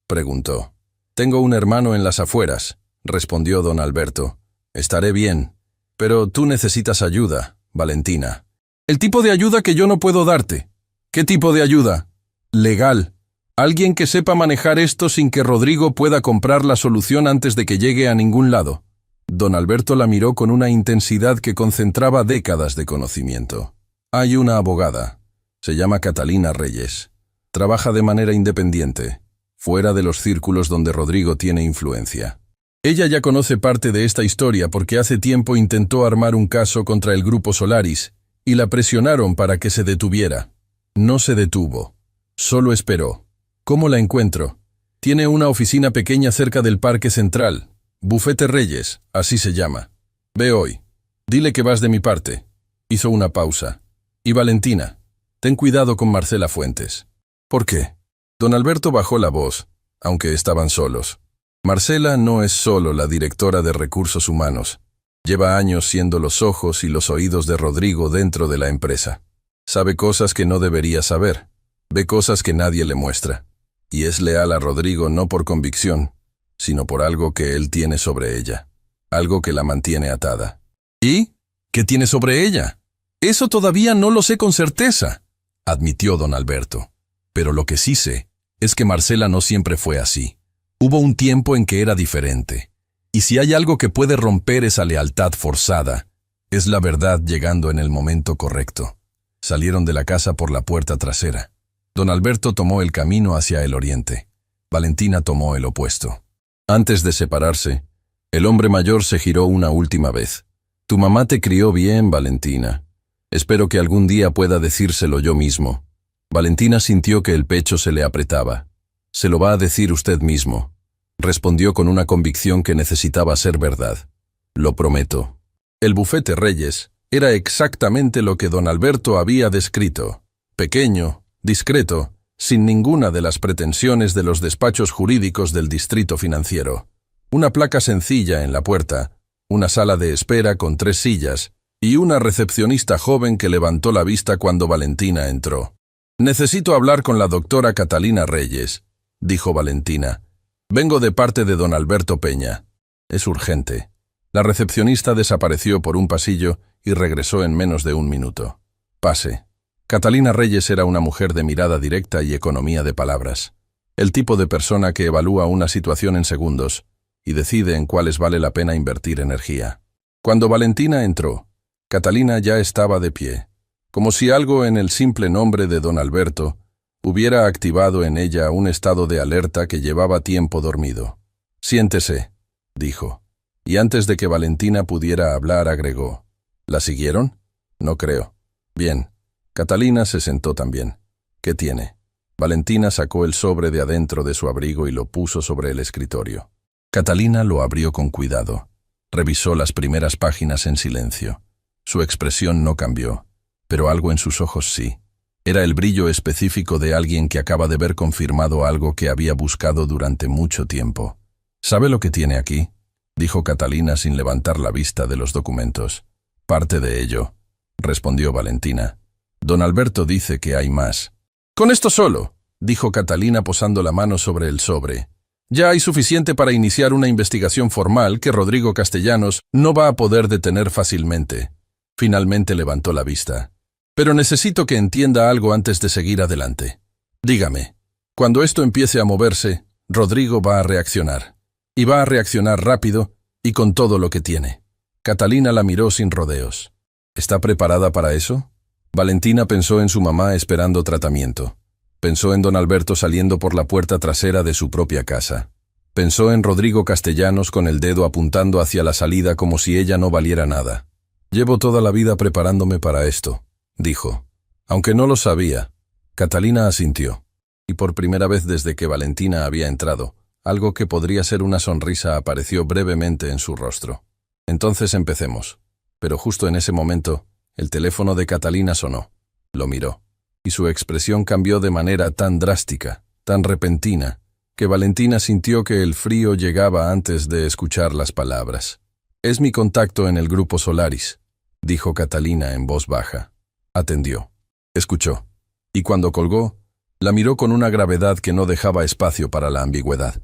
preguntó. Tengo un hermano en las afueras, respondió don Alberto. Estaré bien. Pero tú necesitas ayuda, Valentina. El tipo de ayuda que yo no puedo darte. ¿Qué tipo de ayuda? Legal. Alguien que sepa manejar esto sin que Rodrigo pueda comprar la solución antes de que llegue a ningún lado. Don Alberto la miró con una intensidad que concentraba décadas de conocimiento. Hay una abogada. Se llama Catalina Reyes. Trabaja de manera independiente, fuera de los círculos donde Rodrigo tiene influencia. Ella ya conoce parte de esta historia porque hace tiempo intentó armar un caso contra el Grupo Solaris y la presionaron para que se detuviera. No se detuvo. Solo esperó. ¿Cómo la encuentro? Tiene una oficina pequeña cerca del Parque Central. Bufete Reyes, así se llama. Ve hoy. Dile que vas de mi parte. Hizo una pausa. Y Valentina, ten cuidado con Marcela Fuentes. ¿Por qué? Don Alberto bajó la voz, aunque estaban solos. Marcela no es solo la directora de Recursos Humanos. Lleva años siendo los ojos y los oídos de Rodrigo dentro de la empresa. Sabe cosas que no debería saber. Ve cosas que nadie le muestra. Y es leal a Rodrigo no por convicción, sino por algo que él tiene sobre ella. Algo que la mantiene atada. ¿Y? ¿Qué tiene sobre ella? Eso todavía no lo sé con certeza, admitió don Alberto. Pero lo que sí sé es que Marcela no siempre fue así. Hubo un tiempo en que era diferente. Y si hay algo que puede romper esa lealtad forzada, es la verdad llegando en el momento correcto. Salieron de la casa por la puerta trasera. Don Alberto tomó el camino hacia el oriente. Valentina tomó el opuesto. Antes de separarse, el hombre mayor se giró una última vez. Tu mamá te crió bien, Valentina. Espero que algún día pueda decírselo yo mismo. Valentina sintió que el pecho se le apretaba. Se lo va a decir usted mismo, respondió con una convicción que necesitaba ser verdad. Lo prometo. El bufete Reyes era exactamente lo que don Alberto había descrito. Pequeño, discreto, sin ninguna de las pretensiones de los despachos jurídicos del distrito financiero. Una placa sencilla en la puerta, una sala de espera con 3 sillas y una recepcionista joven que levantó la vista cuando Valentina entró. Necesito hablar con la doctora Catalina Reyes, dijo Valentina. Vengo de parte de don Alberto Peña. Es urgente. La recepcionista desapareció por un pasillo y regresó en menos de 1 minuto. Pase. Catalina Reyes era una mujer de mirada directa y economía de palabras. El tipo de persona que evalúa una situación en segundos y decide en cuáles vale la pena invertir energía. Cuando Valentina entró, Catalina ya estaba de pie, como si algo en el simple nombre de don Alberto hubiera activado en ella un estado de alerta que llevaba tiempo dormido. Siéntese, dijo, y antes de que Valentina pudiera hablar agregó. ¿La siguieron? No creo. Bien. Catalina se sentó también. ¿Qué tiene? Valentina sacó el sobre de adentro de su abrigo y lo puso sobre el escritorio. Catalina lo abrió con cuidado. Revisó las primeras páginas en silencio. Su expresión no cambió, pero algo en sus ojos sí. Era el brillo específico de alguien que acaba de ver confirmado algo que había buscado durante mucho tiempo. ¿Sabe lo que tiene aquí?, dijo Catalina sin levantar la vista de los documentos. Parte de ello, respondió Valentina. Don Alberto dice que hay más. Con esto solo, dijo Catalina posando la mano sobre el sobre. Ya hay suficiente para iniciar una investigación formal que Rodrigo Castellanos no va a poder detener fácilmente. Finalmente levantó la vista. Pero necesito que entienda algo antes de seguir adelante. Dígame, cuando esto empiece a moverse, Rodrigo va a reaccionar. Y va a reaccionar rápido y con todo lo que tiene. Catalina la miró sin rodeos. ¿Está preparada para eso? Valentina pensó en su mamá esperando tratamiento. Pensó en don Alberto saliendo por la puerta trasera de su propia casa. Pensó en Rodrigo Castellanos con el dedo apuntando hacia la salida como si ella no valiera nada. Llevo toda la vida preparándome para esto, dijo. Aunque no lo sabía, Catalina asintió. Y por primera vez desde que Valentina había entrado, algo que podría ser una sonrisa apareció brevemente en su rostro. Entonces empecemos. Pero justo en ese momento, el teléfono de Catalina sonó. Lo miró. Y su expresión cambió de manera tan drástica, tan repentina, que Valentina sintió que el frío llegaba antes de escuchar las palabras. «Es mi contacto en el grupo Solaris», dijo Catalina en voz baja. Atendió. Escuchó. Y cuando colgó, la miró con una gravedad que no dejaba espacio para la ambigüedad.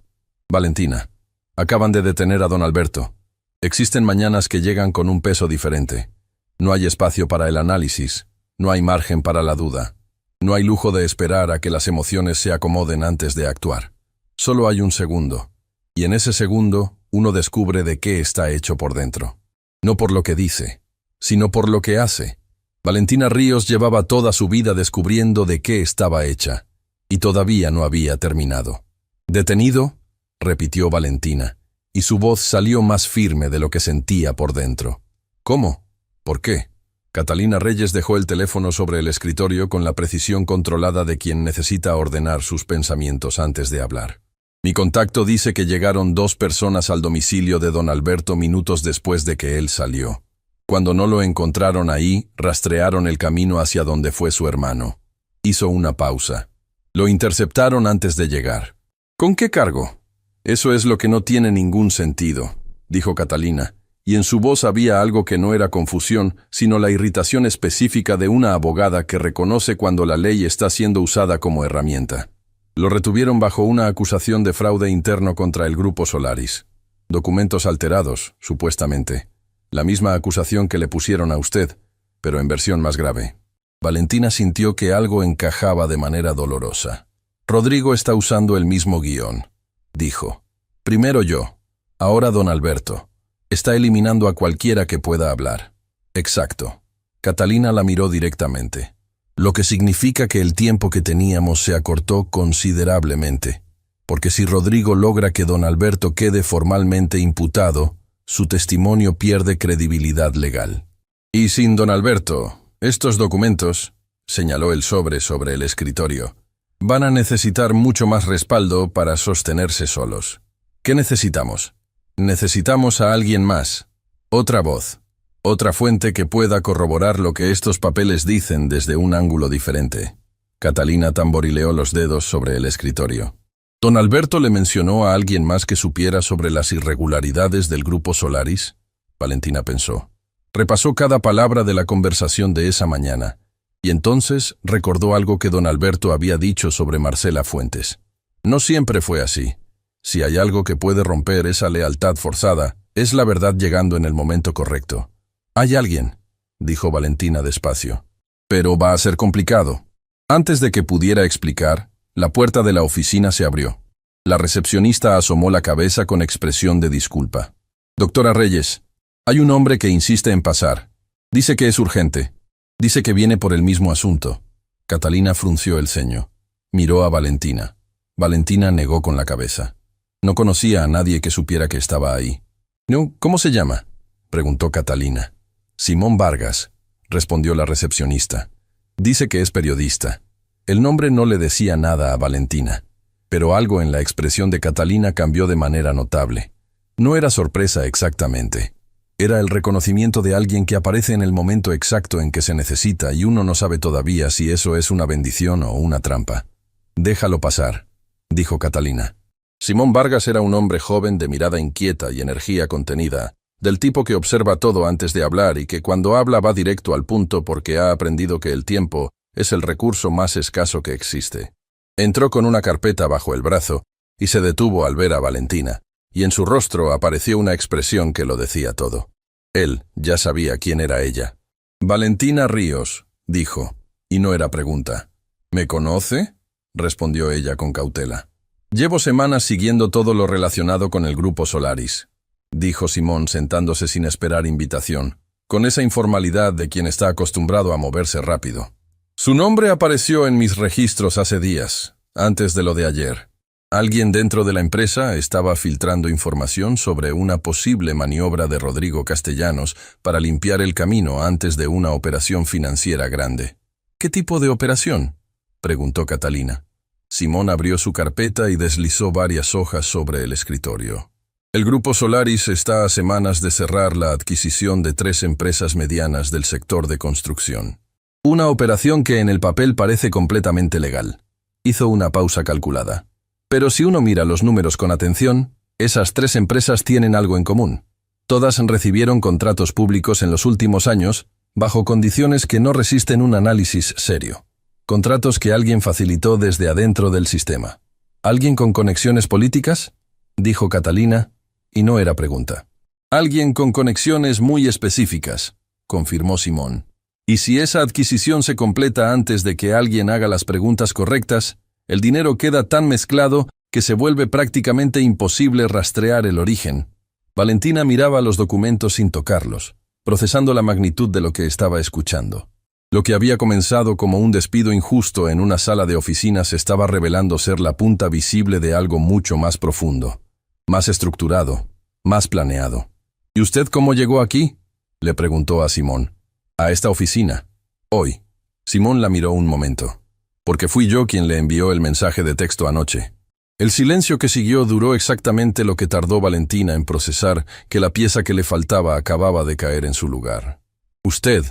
«Valentina, acaban de detener a don Alberto. Existen mañanas que llegan con un peso diferente. No hay espacio para el análisis, no hay margen para la duda. No hay lujo de esperar a que las emociones se acomoden antes de actuar. Solo hay un segundo, y en ese segundo uno descubre de qué está hecho por dentro. No por lo que dice, sino por lo que hace. Valentina Ríos llevaba toda su vida descubriendo de qué estaba hecha, y todavía no había terminado. «¿Detenido?», repitió Valentina, y su voz salió más firme de lo que sentía por dentro. «¿Cómo? ¿Por qué?». Catalina Reyes dejó el teléfono sobre el escritorio con la precisión controlada de quien necesita ordenar sus pensamientos antes de hablar. «Mi contacto dice que llegaron 2 personas al domicilio de don Alberto minutos después de que él salió. Cuando no lo encontraron ahí, rastrearon el camino hacia donde fue su hermano. Hizo una pausa. Lo interceptaron antes de llegar. ¿Con qué cargo?». «Eso es lo que no tiene ningún sentido», dijo Catalina, y en su voz había algo que no era confusión, sino la irritación específica de una abogada que reconoce cuando la ley está siendo usada como herramienta. Lo retuvieron bajo una acusación de fraude interno contra el grupo Solaris. Documentos alterados, supuestamente. La misma acusación que le pusieron a usted, pero en versión más grave. Valentina sintió que algo encajaba de manera dolorosa. «Rodrigo está usando el mismo guión», dijo. «Primero yo, ahora don Alberto. Está eliminando a cualquiera que pueda hablar». «Exacto». Catalina la miró directamente. «Lo que significa que el tiempo que teníamos se acortó considerablemente. Porque si Rodrigo logra que don Alberto quede formalmente imputado, su testimonio pierde credibilidad legal. Y sin don Alberto, estos documentos», señaló el sobre el escritorio, «van a necesitar mucho más respaldo para sostenerse solos. ¿Qué necesitamos? Necesitamos a alguien más, otra voz, otra fuente que pueda corroborar lo que estos papeles dicen desde un ángulo diferente». Catalina tamborileó los dedos sobre el escritorio. «¿Don Alberto le mencionó a alguien más que supiera sobre las irregularidades del grupo Solaris?». Valentina pensó. Repasó cada palabra de la conversación de esa mañana, y entonces recordó algo que don Alberto había dicho sobre Marcela Fuentes. No siempre fue así. Si hay algo que puede romper esa lealtad forzada, es la verdad llegando en el momento correcto. «Hay alguien», dijo Valentina despacio. «Pero va a ser complicado». Antes de que pudiera explicar, la puerta de la oficina se abrió. La recepcionista asomó la cabeza con expresión de disculpa. «Doctora Reyes, hay un hombre que insiste en pasar. Dice que es urgente. Dice que viene por el mismo asunto». Catalina frunció el ceño. Miró a Valentina. Valentina negó con la cabeza. No conocía a nadie que supiera que estaba ahí. «No, ¿cómo se llama?», preguntó Catalina. «Simón Vargas», respondió la recepcionista. «Dice que es periodista». El nombre no le decía nada a Valentina, pero algo en la expresión de Catalina cambió de manera notable. No era sorpresa exactamente. Era el reconocimiento de alguien que aparece en el momento exacto en que se necesita y uno no sabe todavía si eso es una bendición o una trampa. «Déjalo pasar», dijo Catalina. Simón Vargas era un hombre joven de mirada inquieta y energía contenida, del tipo que observa todo antes de hablar y que cuando habla va directo al punto porque ha aprendido que el tiempo es el recurso más escaso que existe. Entró con una carpeta bajo el brazo y se detuvo al ver a Valentina, y en su rostro apareció una expresión que lo decía todo. Él ya sabía quién era ella. «Valentina Ríos», dijo, y no era pregunta. «¿Me conoce?». respondió ella con cautela. Llevo semanas siguiendo todo lo relacionado con el grupo Solaris, dijo Simón sentándose sin esperar invitación, con esa informalidad de quien está acostumbrado a moverse rápido. Su nombre apareció en mis registros hace días, antes de lo de ayer. Alguien dentro de la empresa estaba filtrando información sobre una posible maniobra de Rodrigo Castellanos para limpiar el camino antes de una operación financiera grande. ¿Qué tipo de operación?, preguntó Catalina. Simón abrió su carpeta y deslizó varias hojas sobre el escritorio. El grupo Solaris está a semanas de cerrar la adquisición de 3 empresas medianas del sector de construcción. Una operación que en el papel parece completamente legal. Hizo una pausa calculada. Pero si uno mira los números con atención, esas 3 empresas tienen algo en común. Todas recibieron contratos públicos en los últimos años, bajo condiciones que no resisten un análisis serio. Contratos que alguien facilitó desde adentro del sistema. ¿Alguien con conexiones políticas?, dijo Catalina, y no era pregunta. Alguien con conexiones muy específicas, confirmó Simón. Y si esa adquisición se completa antes de que alguien haga las preguntas correctas, el dinero queda tan mezclado que se vuelve prácticamente imposible rastrear el origen. Valentina miraba los documentos sin tocarlos, procesando la magnitud de lo que estaba escuchando. Lo que había comenzado como un despido injusto en una sala de oficinas estaba revelando ser la punta visible de algo mucho más profundo, más estructurado, más planeado. ¿Y usted cómo llegó aquí?, le preguntó a Simón. A esta oficina. Hoy. Simón la miró un momento. Porque fui yo quien le envió el mensaje de texto anoche. El silencio que siguió duró exactamente lo que tardó Valentina en procesar que la pieza que le faltaba acababa de caer en su lugar. Usted,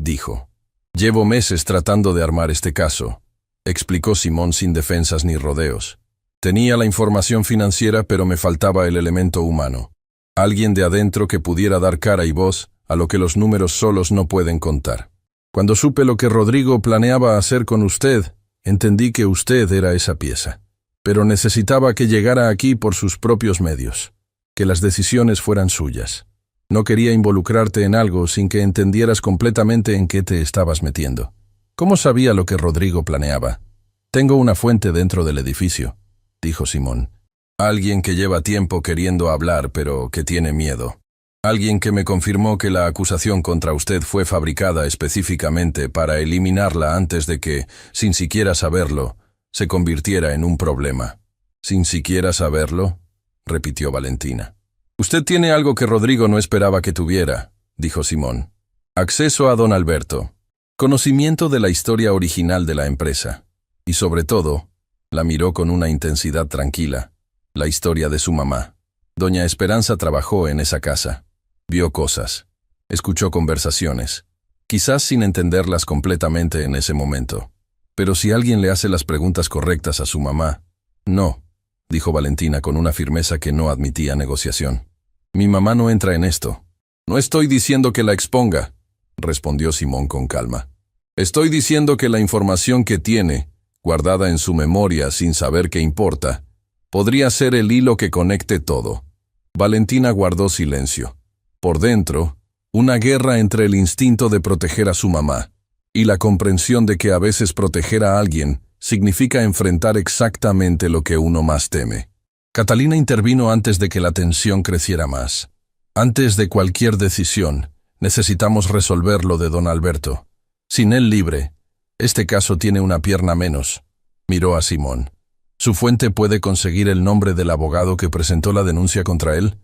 dijo. Llevo meses tratando de armar este caso, explicó Simón sin defensas ni rodeos. Tenía la información financiera, pero me faltaba el elemento humano. Alguien de adentro que pudiera dar cara y voz a lo que los números solos no pueden contar. Cuando supe lo que Rodrigo planeaba hacer con usted, entendí que usted era esa pieza. Pero necesitaba que llegara aquí por sus propios medios, que las decisiones fueran suyas. No quería involucrarte en algo sin que entendieras completamente en qué te estabas metiendo. ¿Cómo sabía lo que Rodrigo planeaba? Tengo una fuente dentro del edificio, dijo Simón. Alguien que lleva tiempo queriendo hablar, pero que tiene miedo. Alguien que me confirmó que la acusación contra usted fue fabricada específicamente para eliminarla antes de que, sin siquiera saberlo, se convirtiera en un problema. ¿Sin siquiera saberlo?, repitió Valentina. Usted tiene algo que Rodrigo no esperaba que tuviera, dijo Simón. Acceso a don Alberto. Conocimiento de la historia original de la empresa. Y sobre todo, la miró con una intensidad tranquila, la historia de su mamá. Doña Esperanza trabajó en esa casa. Vio cosas. Escuchó conversaciones. Quizás sin entenderlas completamente en ese momento. Pero si alguien le hace las preguntas correctas a su mamá... No, dijo Valentina con una firmeza que no admitía negociación. Mi mamá no entra en esto. No estoy diciendo que la exponga, respondió Simón con calma. Estoy diciendo que la información que tiene, guardada en su memoria sin saber qué importa, podría ser el hilo que conecte todo. Valentina guardó silencio. Por dentro, una guerra entre el instinto de proteger a su mamá y la comprensión de que a veces proteger a alguien significa enfrentar exactamente lo que uno más teme. Catalina intervino antes de que la tensión creciera más. Antes de cualquier decisión, necesitamos resolver lo de don Alberto. Sin él libre, este caso tiene una pierna menos. Miró a Simón. ¿Su fuente puede conseguir el nombre del abogado que presentó la denuncia contra él?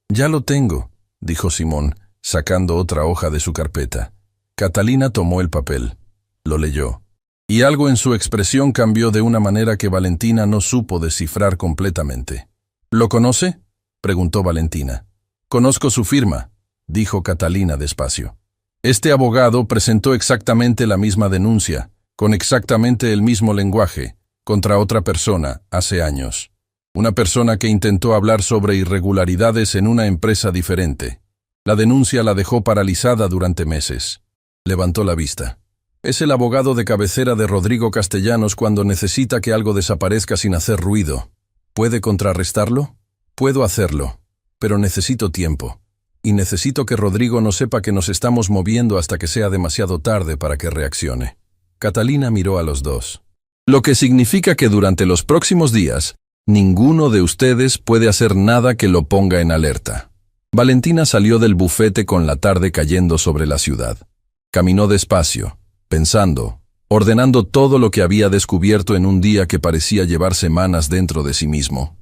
Ya lo tengo, dijo Simón, sacando otra hoja de su carpeta. Catalina tomó el papel. Lo leyó. Y algo en su expresión cambió de una manera que Valentina no supo descifrar completamente. ¿Lo conoce?, preguntó Valentina. Conozco su firma, dijo Catalina despacio. Este abogado presentó exactamente la misma denuncia, con exactamente el mismo lenguaje, contra otra persona, hace años. Una persona que intentó hablar sobre irregularidades en una empresa diferente. La denuncia la dejó paralizada durante meses. Levantó la vista. Es el abogado de cabecera de Rodrigo Castellanos cuando necesita que algo desaparezca sin hacer ruido. ¿Puede contrarrestarlo? Puedo hacerlo, pero necesito tiempo. Y necesito que Rodrigo no sepa que nos estamos moviendo hasta que sea demasiado tarde para que reaccione. Catalina miró a los dos. lo que significa que durante los próximos días, ninguno de ustedes puede hacer nada que lo ponga en alerta. Valentina salió del bufete con la tarde cayendo sobre la ciudad. Caminó despacio, pensando, ordenando todo lo que había descubierto en un día que parecía llevar semanas dentro de sí mismo.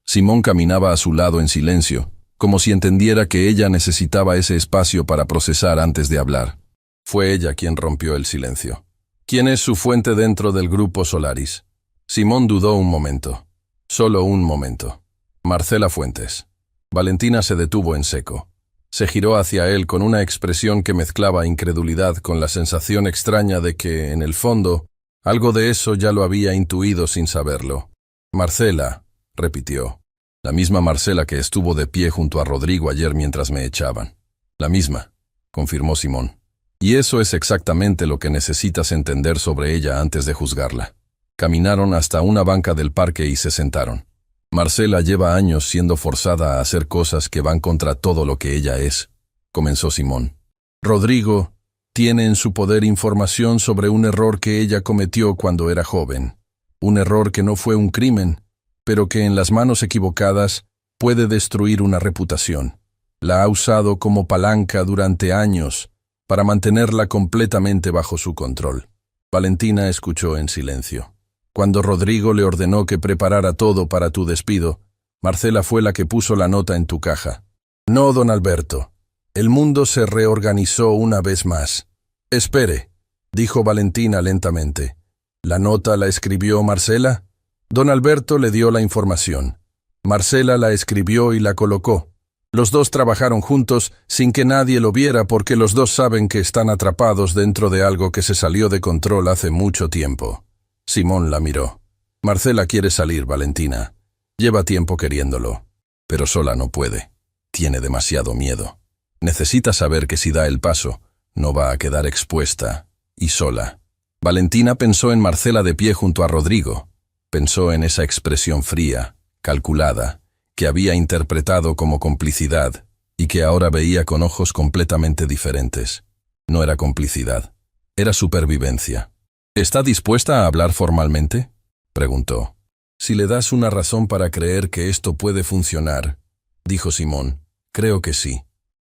Simón caminaba a su lado en silencio, como si entendiera que ella necesitaba ese espacio para procesar antes de hablar. Fue ella quien rompió el silencio. ¿Quién es su fuente dentro del grupo Solaris? Simón dudó un momento. Solo un momento. Marcela Fuentes. Valentina se detuvo en seco. Se giró hacia él con una expresión que mezclaba incredulidad con la sensación extraña de que, en el fondo, algo de eso ya lo había intuido sin saberlo. Marcela, repitió. La misma Marcela que estuvo de pie junto a Rodrigo ayer mientras me echaban. La misma, confirmó Simón. Y eso es exactamente lo que necesitas entender sobre ella antes de juzgarla. Caminaron hasta una banca del parque y se sentaron. Marcela lleva años siendo forzada a hacer cosas que van contra todo lo que ella es, comenzó Simón. Rodrigo tiene en su poder información sobre un error que ella cometió cuando era joven. Un error que no fue un crimen, pero que en las manos equivocadas puede destruir una reputación. La ha usado como palanca durante años para mantenerla completamente bajo su control. Valentina escuchó en silencio. Cuando Rodrigo le ordenó que preparara todo para tu despido, Marcela fue la que puso la nota en tu caja. No, don Alberto. El mundo se reorganizó una vez más. Espere, dijo Valentina lentamente. ¿La nota la escribió Marcela? Don Alberto le dio la información. Marcela la escribió y la colocó. Los dos trabajaron juntos sin que nadie lo viera porque los dos saben que están atrapados dentro de algo que se salió de control hace mucho tiempo. Simón la miró. Marcela quiere salir, Valentina. Lleva tiempo queriéndolo. Pero sola no puede. Tiene demasiado miedo. Necesita saber que si da el paso, no va a quedar expuesta y sola. Valentina pensó en Marcela de pie junto a Rodrigo. Pensó en esa expresión fría, calculada, que había interpretado como complicidad y que ahora veía con ojos completamente diferentes. No era complicidad, era supervivencia. ¿Está dispuesta a hablar formalmente?, preguntó. Si le das una razón para creer que esto puede funcionar, dijo Simón, creo que sí.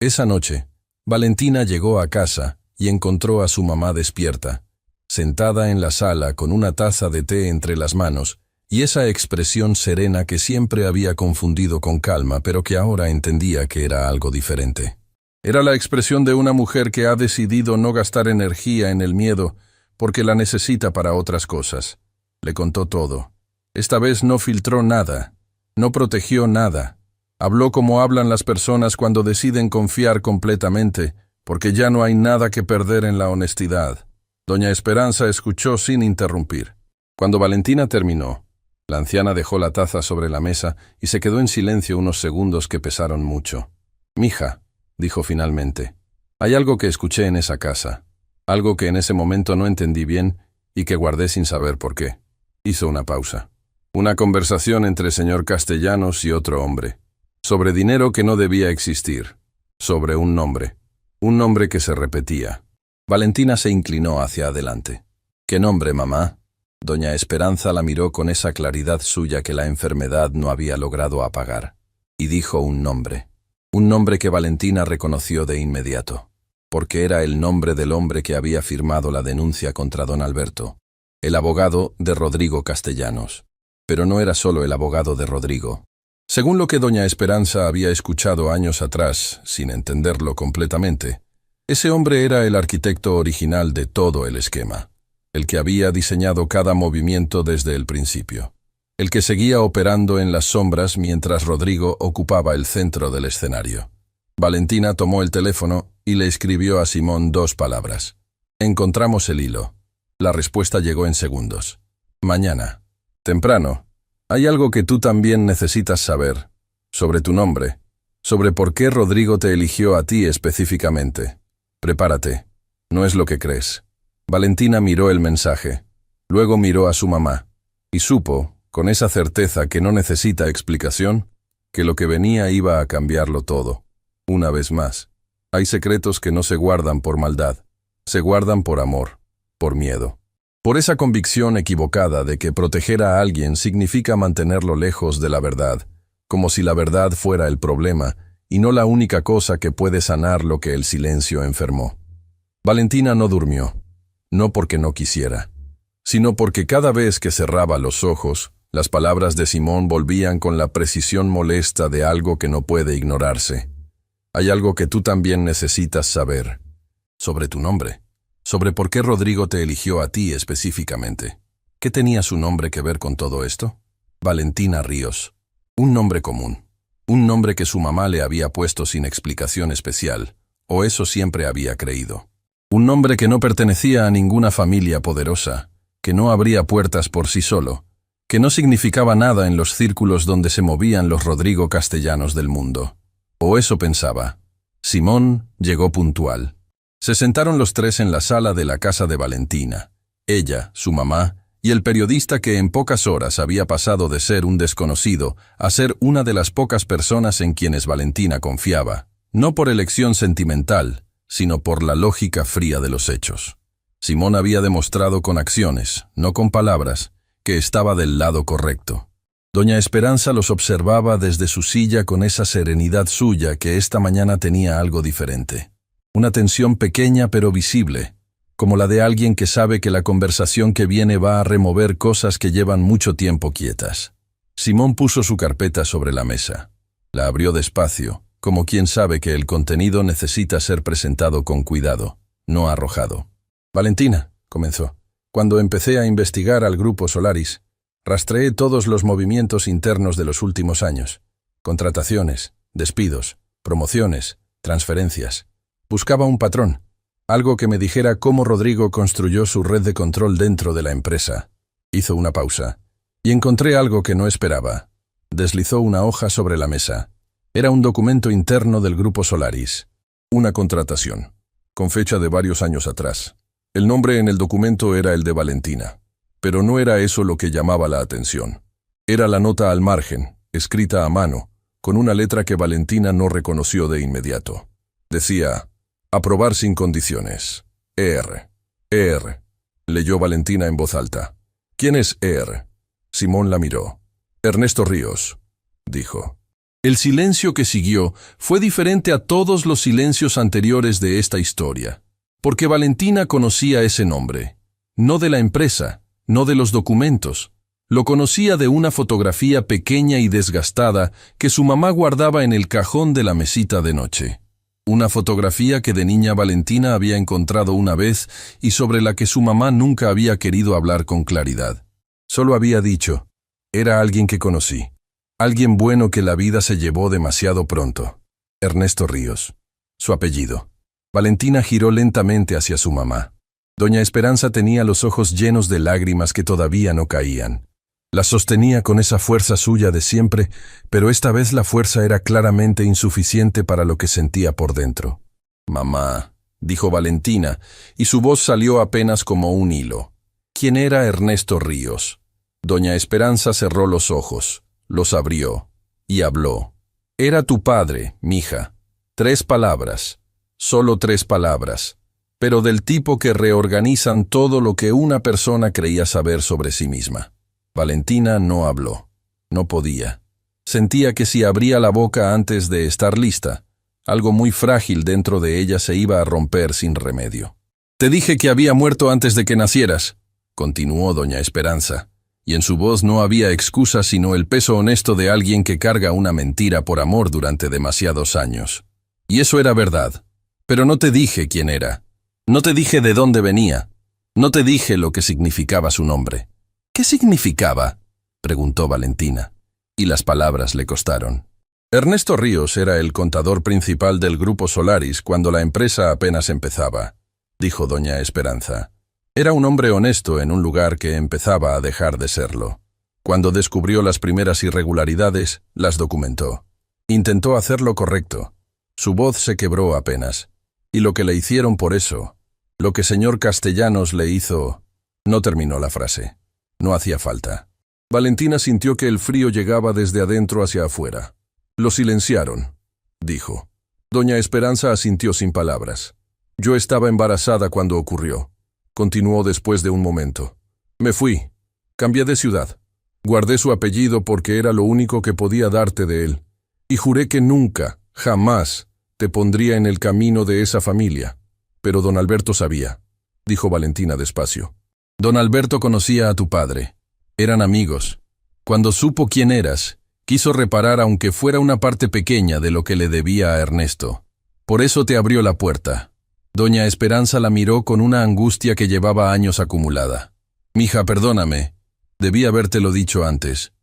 Esa noche, Valentina llegó a casa y encontró a su mamá despierta, sentada en la sala con una taza de té entre las manos y esa expresión serena que siempre había confundido con calma, pero que ahora entendía que era algo diferente. Era la expresión de una mujer que ha decidido no gastar energía en el miedo porque la necesita para otras cosas. Le contó todo. Esta vez no filtró nada, no protegió nada. Habló como hablan las personas cuando deciden confiar completamente, porque ya no hay nada que perder en la honestidad. Doña Esperanza escuchó sin interrumpir. Cuando Valentina terminó, la anciana dejó la taza sobre la mesa y se quedó en silencio unos segundos que pesaron mucho. «Mija», dijo finalmente, «hay algo que escuché en esa casa. Algo que en ese momento no entendí bien y que guardé sin saber por qué». Hizo una pausa. Una conversación entre el señor Castellanos y otro hombre. Sobre dinero que no debía existir. Sobre un nombre que se repetía. Valentina se inclinó hacia adelante. «¿Qué nombre, mamá?». Doña Esperanza la miró con esa claridad suya que la enfermedad no había logrado apagar. Y dijo un nombre que Valentina reconoció de inmediato. Porque era el nombre del hombre que había firmado la denuncia contra don Alberto, el abogado de Rodrigo Castellanos. Pero no era solo el abogado de Rodrigo. Según lo que doña Esperanza había escuchado años atrás, sin entenderlo completamente, ese hombre era el arquitecto original de todo el esquema, el que había diseñado cada movimiento desde el principio, el que seguía operando en las sombras mientras Rodrigo ocupaba el centro del escenario. Valentina tomó el teléfono y le escribió a Simón 2 palabras. Encontramos el hilo. La respuesta llegó en segundos. Mañana. Temprano. Hay algo que tú también necesitas saber. Sobre tu nombre. Sobre por qué Rodrigo te eligió a ti específicamente. Prepárate. No es lo que crees. Valentina miró el mensaje. Luego miró a su mamá. Y supo, con esa certeza que no necesita explicación, que lo que venía iba a cambiarlo todo. Una vez más. Hay secretos que no se guardan por maldad. Se guardan por amor, por miedo. Por esa convicción equivocada de que proteger a alguien significa mantenerlo lejos de la verdad, como si la verdad fuera el problema y no la única cosa que puede sanar lo que el silencio enfermó. Valentina no durmió, no porque no quisiera, sino porque cada vez que cerraba los ojos, las palabras de Simón volvían con la precisión molesta de algo que no puede ignorarse. Hay algo que tú también necesitas saber. Sobre tu nombre. Sobre por qué Rodrigo te eligió a ti específicamente. ¿Qué tenía su nombre que ver con todo esto? Valentina Ríos. Un nombre común. Un nombre que su mamá le había puesto sin explicación especial, o eso siempre había creído. Un nombre que no pertenecía a ninguna familia poderosa, que no abría puertas por sí solo, que no significaba nada en los círculos donde se movían los Rodrigo Castellanos del mundo. O eso pensaba. Simón llegó puntual. Se sentaron los tres en la sala de la casa de Valentina. Ella, su mamá, y el periodista que en pocas horas había pasado de ser un desconocido a ser una de las pocas personas en quienes Valentina confiaba, no por elección sentimental, sino por la lógica fría de los hechos. Simón había demostrado con acciones, no con palabras, que estaba del lado correcto. Doña Esperanza los observaba desde su silla con esa serenidad suya que esta mañana tenía algo diferente. Una tensión pequeña pero visible, como la de alguien que sabe que la conversación que viene va a remover cosas que llevan mucho tiempo quietas. Simón puso su carpeta sobre la mesa. La abrió despacio, como quien sabe que el contenido necesita ser presentado con cuidado, no arrojado. Valentina, comenzó, cuando empecé a investigar al grupo Solaris, rastreé todos los movimientos internos de los últimos años. Contrataciones, despidos, promociones, transferencias. Buscaba un patrón, algo que me dijera cómo Rodrigo construyó su red de control dentro de la empresa. Hizo una pausa, y encontré algo que no esperaba. Deslizó una hoja sobre la mesa. Era un documento interno del grupo Solaris. Una contratación, con fecha de varios años atrás. El nombre en el documento era el de Valentina. Pero no era eso lo que llamaba la atención. Era la nota al margen, escrita a mano, con una letra que Valentina no reconoció de inmediato. Decía, aprobar sin condiciones. ER. ER. Leyó Valentina en voz alta. ¿Quién es ER? Simón la miró. Ernesto Ríos, dijo. El silencio que siguió fue diferente a todos los silencios anteriores de esta historia, porque Valentina conocía ese nombre, no de la empresa, no de los documentos. Lo conocía de una fotografía pequeña y desgastada que su mamá guardaba en el cajón de la mesita de noche. Una fotografía que de niña Valentina había encontrado una vez y sobre la que su mamá nunca había querido hablar con claridad. Solo había dicho, era alguien que conocí, alguien bueno que la vida se llevó demasiado pronto. Ernesto Ríos. Su apellido. Valentina giró lentamente hacia su mamá. Doña Esperanza tenía los ojos llenos de lágrimas que todavía no caían. Las sostenía con esa fuerza suya de siempre, pero esta vez la fuerza era claramente insuficiente para lo que sentía por dentro. «Mamá», dijo Valentina, y su voz salió apenas como un hilo. ¿Quién era Ernesto Ríos? Doña Esperanza cerró los ojos, los abrió, y habló. «Era tu padre, mija. 3 palabras, solo 3 palabras. Pero del tipo que reorganizan todo lo que una persona creía saber sobre sí misma». Valentina no habló. No podía. Sentía que si abría la boca antes de estar lista, algo muy frágil dentro de ella se iba a romper sin remedio. «Te dije que había muerto antes de que nacieras», continuó doña Esperanza, y en su voz no había excusa sino el peso honesto de alguien que carga una mentira por amor durante demasiados años. «Y eso era verdad. Pero no te dije quién era. No te dije de dónde venía. No te dije lo que significaba su nombre». «¿Qué significaba?», preguntó Valentina, y las palabras le costaron. Ernesto Ríos era el contador principal del grupo Solaris cuando la empresa apenas empezaba, dijo doña Esperanza. Era un hombre honesto en un lugar que empezaba a dejar de serlo. Cuando descubrió las primeras irregularidades, las documentó. Intentó hacer lo correcto. Su voz se quebró apenas. Y lo que le hicieron por eso, lo que señor Castellanos le hizo... No terminó la frase. No hacía falta. Valentina sintió que el frío llegaba desde adentro hacia afuera. «Lo silenciaron», dijo. Doña Esperanza asintió sin palabras. «Yo estaba embarazada cuando ocurrió. continuó después de un momento. Me fui. Cambié de ciudad. Guardé su apellido porque era lo único que podía darte de él. Y juré que nunca, jamás, te pondría en el camino de esa familia. Pero don Alberto sabía, dijo Valentina despacio. Don Alberto conocía a tu padre. Eran amigos. Cuando supo quién eras, quiso reparar aunque fuera una parte pequeña de lo que le debía a Ernesto. Por eso te abrió la puerta. Doña Esperanza la miró con una angustia que llevaba años acumulada. Mija, perdóname. Debí habértelo dicho antes.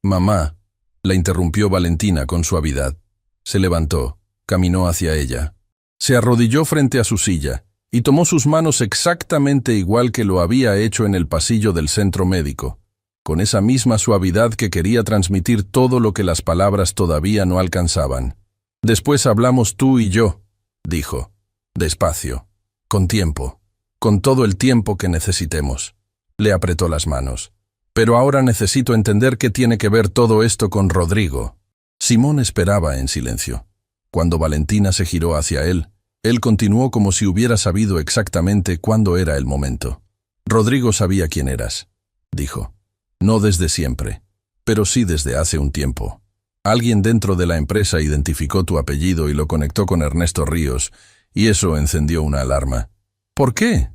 Mamá, la interrumpió Valentina con suavidad. Se levantó, caminó hacia ella. Se arrodilló frente a su silla y tomó sus manos exactamente igual que lo había hecho en el pasillo del centro médico, con esa misma suavidad que quería transmitir todo lo que las palabras todavía no alcanzaban. Después hablamos tú y yo, dijo, despacio, con tiempo, con todo el tiempo que necesitemos. Le apretó las manos. Pero ahora necesito entender qué tiene que ver todo esto con Rodrigo. Simón esperaba en silencio. Cuando Valentina se giró hacia él continuó como si hubiera sabido exactamente cuándo era el momento. Rodrigo sabía quién eras, dijo. No desde siempre, pero sí desde hace un tiempo. Alguien dentro de la empresa identificó tu apellido y lo conectó con Ernesto Ríos, y eso encendió una alarma. ¿Por qué?,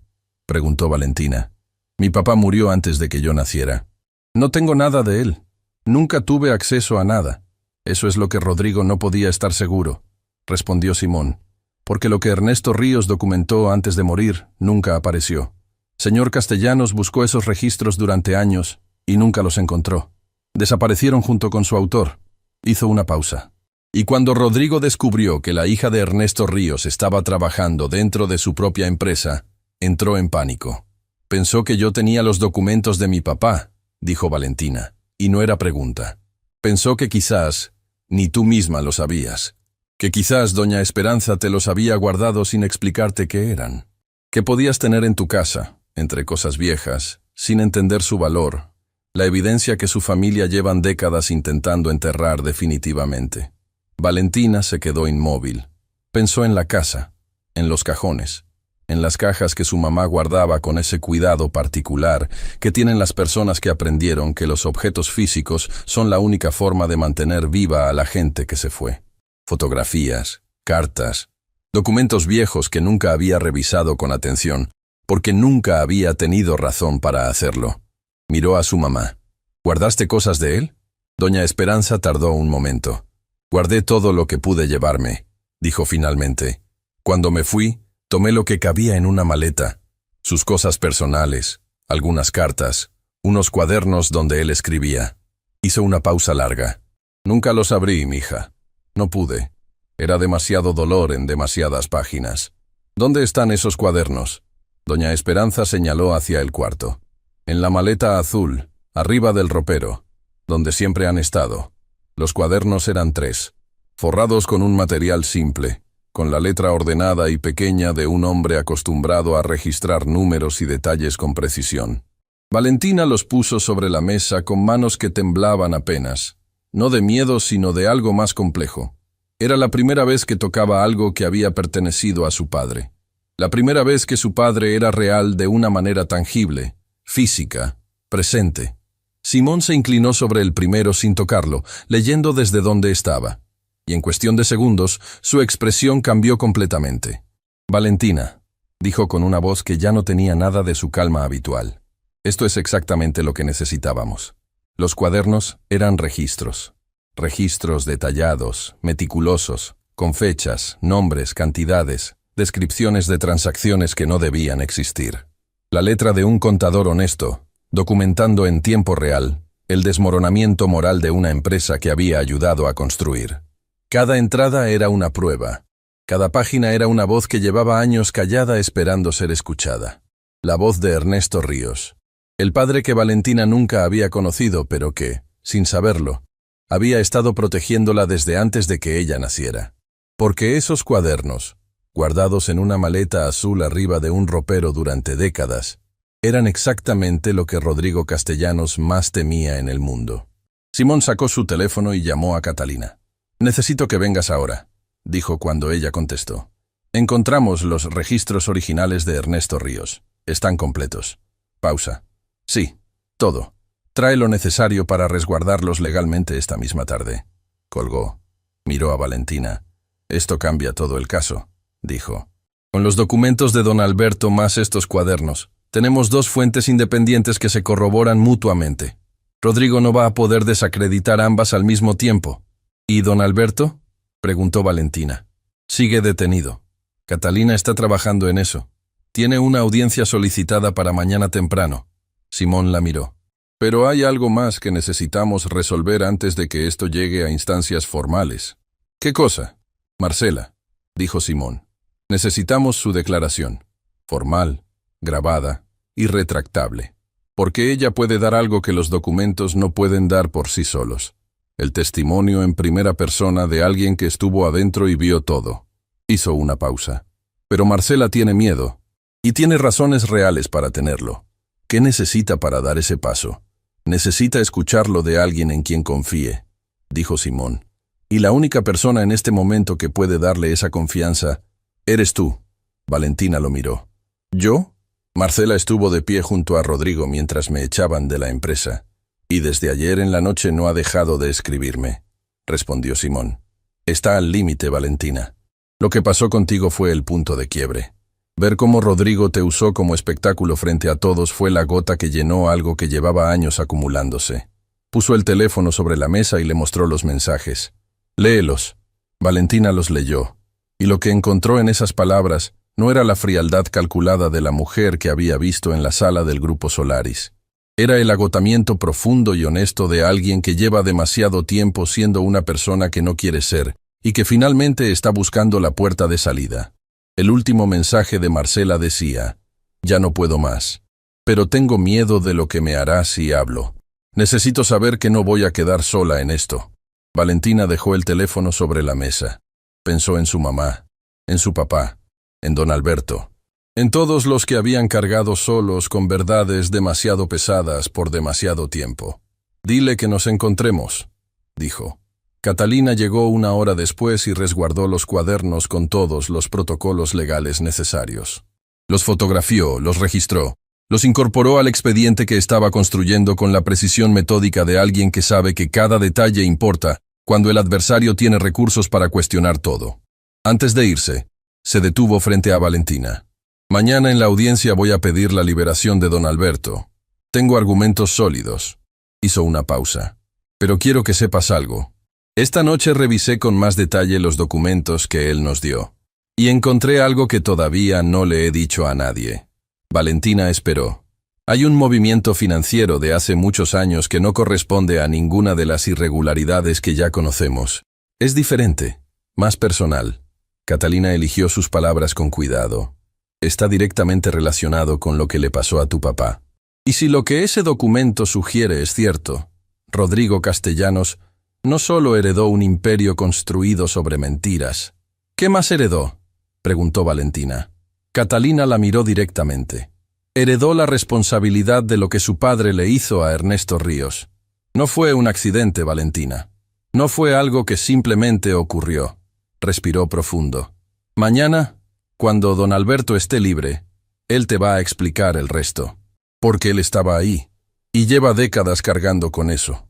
preguntó Valentina. Mi papá murió antes de que yo naciera. No tengo nada de él. Nunca tuve acceso a nada. Eso es lo que Rodrigo no podía estar seguro, respondió Simón, porque lo que Ernesto Ríos documentó antes de morir nunca apareció. Señor Castellanos buscó esos registros durante años y nunca los encontró. Desaparecieron junto con su autor. Hizo una pausa. Y cuando Rodrigo descubrió que la hija de Ernesto Ríos estaba trabajando dentro de su propia empresa, entró en pánico. Pensó que yo tenía los documentos de mi papá, dijo Valentina, y no era pregunta. Pensó que quizás ni tú misma lo sabías, que quizás doña Esperanza te los había guardado sin explicarte qué eran, que podías tener en tu casa, entre cosas viejas, sin entender su valor, la evidencia que su familia llevan décadas intentando enterrar definitivamente. Valentina se quedó inmóvil. Pensó en la casa, en los cajones, en las cajas que su mamá guardaba con ese cuidado particular que tienen las personas que aprendieron que los objetos físicos son la única forma de mantener viva a la gente que se fue. Fotografías, cartas, documentos viejos que nunca había revisado con atención, porque nunca había tenido razón para hacerlo. Miró a su mamá. ¿Guardaste cosas de él? Doña Esperanza tardó un momento. Guardé todo lo que pude llevarme, dijo finalmente. Cuando me fui, tomé lo que cabía en una maleta, sus cosas personales, algunas cartas, unos cuadernos donde él escribía. Hizo una pausa larga. Nunca los abrí, mija. No pude. Era demasiado dolor en demasiadas páginas. ¿Dónde están esos cuadernos? Doña Esperanza señaló hacia el cuarto. En la maleta azul, arriba del ropero, donde siempre han estado. Los cuadernos eran 3, forrados con un material simple, con la letra ordenada y pequeña de un hombre acostumbrado a registrar números y detalles con precisión. Valentina los puso sobre la mesa con manos que temblaban apenas, no de miedo sino de algo más complejo. Era la primera vez que tocaba algo que había pertenecido a su padre. La primera vez que su padre era real de una manera tangible, física, presente. Simón se inclinó sobre el primero sin tocarlo, leyendo desde donde estaba. Y en cuestión de segundos, su expresión cambió completamente. Valentina, dijo con una voz que ya no tenía nada de su calma habitual. Esto es exactamente lo que necesitábamos. Los cuadernos eran registros. Registros detallados, meticulosos, con fechas, nombres, cantidades, descripciones de transacciones que no debían existir. La letra de un contador honesto, documentando en tiempo real el desmoronamiento moral de una empresa que había ayudado a construir. Cada entrada era una prueba. Cada página era una voz que llevaba años callada esperando ser escuchada. La voz de Ernesto Ríos. El padre que Valentina nunca había conocido, pero que, sin saberlo, había estado protegiéndola desde antes de que ella naciera. Porque esos cuadernos, guardados en una maleta azul arriba de un ropero durante décadas, eran exactamente lo que Rodrigo Castellanos más temía en el mundo. Simón sacó su teléfono y llamó a Catalina. «Necesito que vengas ahora», dijo cuando ella contestó. Encontramos los registros originales de Ernesto Ríos. Están completos. Pausa. Sí, todo. Trae lo necesario para resguardarlos legalmente esta misma tarde. Colgó. Miró a Valentina. Esto cambia todo el caso, dijo. Con los documentos de don Alberto más estos cuadernos, tenemos dos fuentes independientes que se corroboran mutuamente. Rodrigo no va a poder desacreditar ambas al mismo tiempo. ¿Y don Alberto?, preguntó Valentina. Sigue detenido. Catalina está trabajando en eso. Tiene una audiencia solicitada para mañana temprano. Simón la miró. Pero hay algo más que necesitamos resolver antes de que esto llegue a instancias formales. ¿Qué cosa? Marcela, dijo Simón. Necesitamos su declaración. Formal, grabada, irretractable. Porque ella puede dar algo que los documentos no pueden dar por sí solos. El testimonio en primera persona de alguien que estuvo adentro y vio todo. Hizo una pausa. Pero Marcela tiene miedo. Y tiene razones reales para tenerlo. ¿Qué necesita para dar ese paso? Necesita escucharlo de alguien en quien confíe, dijo Simón. Y la única persona en este momento que puede darle esa confianza, eres tú. Valentina lo miró. ¿Yo? Marcela estuvo de pie junto a Rodrigo mientras me echaban de la empresa. Y desde ayer en la noche no ha dejado de escribirme, respondió Simón. Está al límite, Valentina. Lo que pasó contigo fue el punto de quiebre. Ver cómo Rodrigo te usó como espectáculo frente a todos fue la gota que llenó algo que llevaba años acumulándose. Puso el teléfono sobre la mesa y le mostró los mensajes. Léelos. Valentina los leyó. Y lo que encontró en esas palabras no era la frialdad calculada de la mujer que había visto en la sala del Grupo Solaris. Era el agotamiento profundo y honesto de alguien que lleva demasiado tiempo siendo una persona que no quiere ser y que finalmente está buscando la puerta de salida. El último mensaje de Marcela decía, ya no puedo más, pero tengo miedo de lo que me hará si hablo. Necesito saber que no voy a quedar sola en esto. Valentina dejó el teléfono sobre la mesa. Pensó en su mamá, en su papá, en don Alberto, en todos los que habían cargado solos con verdades demasiado pesadas por demasiado tiempo. Dile que nos encontremos, dijo. Catalina llegó una hora después y resguardó los cuadernos con todos los protocolos legales necesarios. Los fotografió, los registró, los incorporó al expediente que estaba construyendo con la precisión metódica de alguien que sabe que cada detalle importa cuando el adversario tiene recursos para cuestionar todo. Antes de irse, se detuvo frente a Valentina. Mañana en la audiencia voy a pedir la liberación de don Alberto. Tengo argumentos sólidos. Hizo una pausa. Pero quiero que sepas algo. Esta noche revisé con más detalle los documentos que él nos dio. Y encontré algo que todavía no le he dicho a nadie. Valentina esperó. Hay un movimiento financiero de hace muchos años que no corresponde a ninguna de las irregularidades que ya conocemos. Es diferente, más personal. Catalina eligió sus palabras con cuidado. Está directamente relacionado con lo que le pasó a tu papá. Y si lo que ese documento sugiere es cierto, Rodrigo Castellanos no solo heredó un imperio construido sobre mentiras. ¿Qué más heredó?, preguntó Valentina. Catalina la miró directamente. Heredó la responsabilidad de lo que su padre le hizo a Ernesto Ríos. No fue un accidente, Valentina. No fue algo que simplemente ocurrió. Respiró profundo. Mañana, cuando don Alberto esté libre, él te va a explicar el resto. Porque él estaba ahí, y lleva décadas cargando con eso.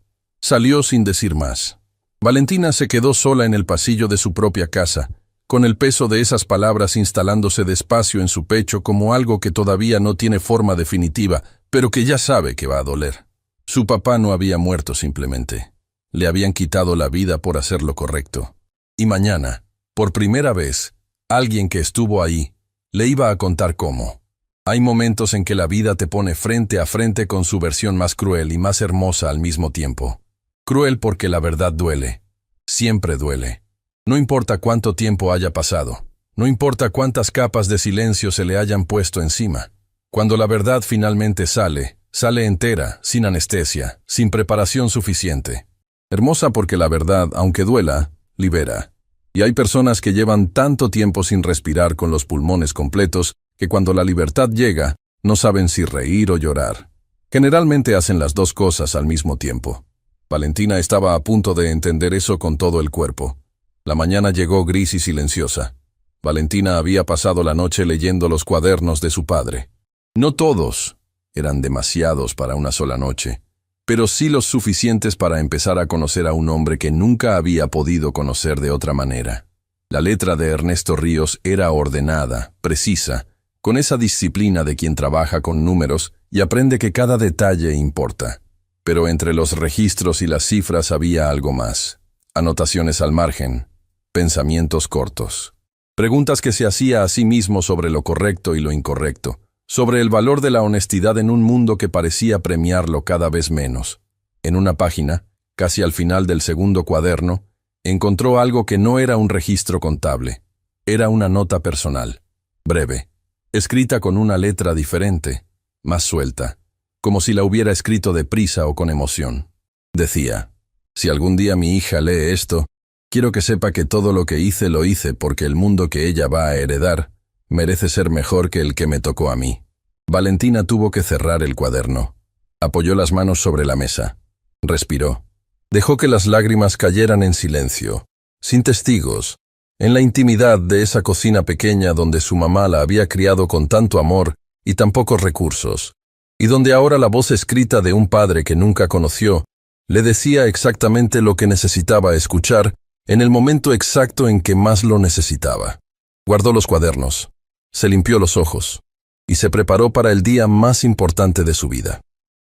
Salió sin decir más. Valentina se quedó sola en el pasillo de su propia casa, con el peso de esas palabras instalándose despacio en su pecho como algo que todavía no tiene forma definitiva, pero que ya sabe que va a doler. Su papá no había muerto simplemente. Le habían quitado la vida por hacer lo correcto. Y mañana, por primera vez, alguien que estuvo ahí, le iba a contar cómo. Hay momentos en que la vida te pone frente a frente con su versión más cruel y más hermosa al mismo tiempo. Cruel porque la verdad duele. Siempre duele. No importa cuánto tiempo haya pasado. No importa cuántas capas de silencio se le hayan puesto encima. Cuando la verdad finalmente sale, sale entera, sin anestesia, sin preparación suficiente. Hermosa porque la verdad, aunque duela, libera. Y hay personas que llevan tanto tiempo sin respirar con los pulmones completos que cuando la libertad llega, no saben si reír o llorar. Generalmente hacen las dos cosas al mismo tiempo. Valentina estaba a punto de entender eso con todo el cuerpo. La mañana llegó gris y silenciosa. Valentina había pasado la noche leyendo los cuadernos de su padre. No todos eran demasiados para una sola noche, pero sí los suficientes para empezar a conocer a un hombre que nunca había podido conocer de otra manera. La letra de Ernesto Ríos era ordenada, precisa, con esa disciplina de quien trabaja con números y aprende que cada detalle importa. Pero entre los registros y las cifras había algo más. Anotaciones al margen, pensamientos cortos. Preguntas que se hacía a sí mismo sobre lo correcto y lo incorrecto, sobre el valor de la honestidad en un mundo que parecía premiarlo cada vez menos. En una página, casi al final del segundo cuaderno, encontró algo que no era un registro contable. Era una nota personal, breve, escrita con una letra diferente, más suelta, como si la hubiera escrito deprisa o con emoción. Decía: si algún día mi hija lee esto, quiero que sepa que todo lo que hice lo hice porque el mundo que ella va a heredar merece ser mejor que el que me tocó a mí. Valentina tuvo que cerrar el cuaderno. Apoyó las manos sobre la mesa. Respiró. Dejó que las lágrimas cayeran en silencio, sin testigos, en la intimidad de esa cocina pequeña donde su mamá la había criado con tanto amor y tan pocos recursos, y donde ahora la voz escrita de un padre que nunca conoció le decía exactamente lo que necesitaba escuchar en el momento exacto en que más lo necesitaba. Guardó los cuadernos, se limpió los ojos y se preparó para el día más importante de su vida.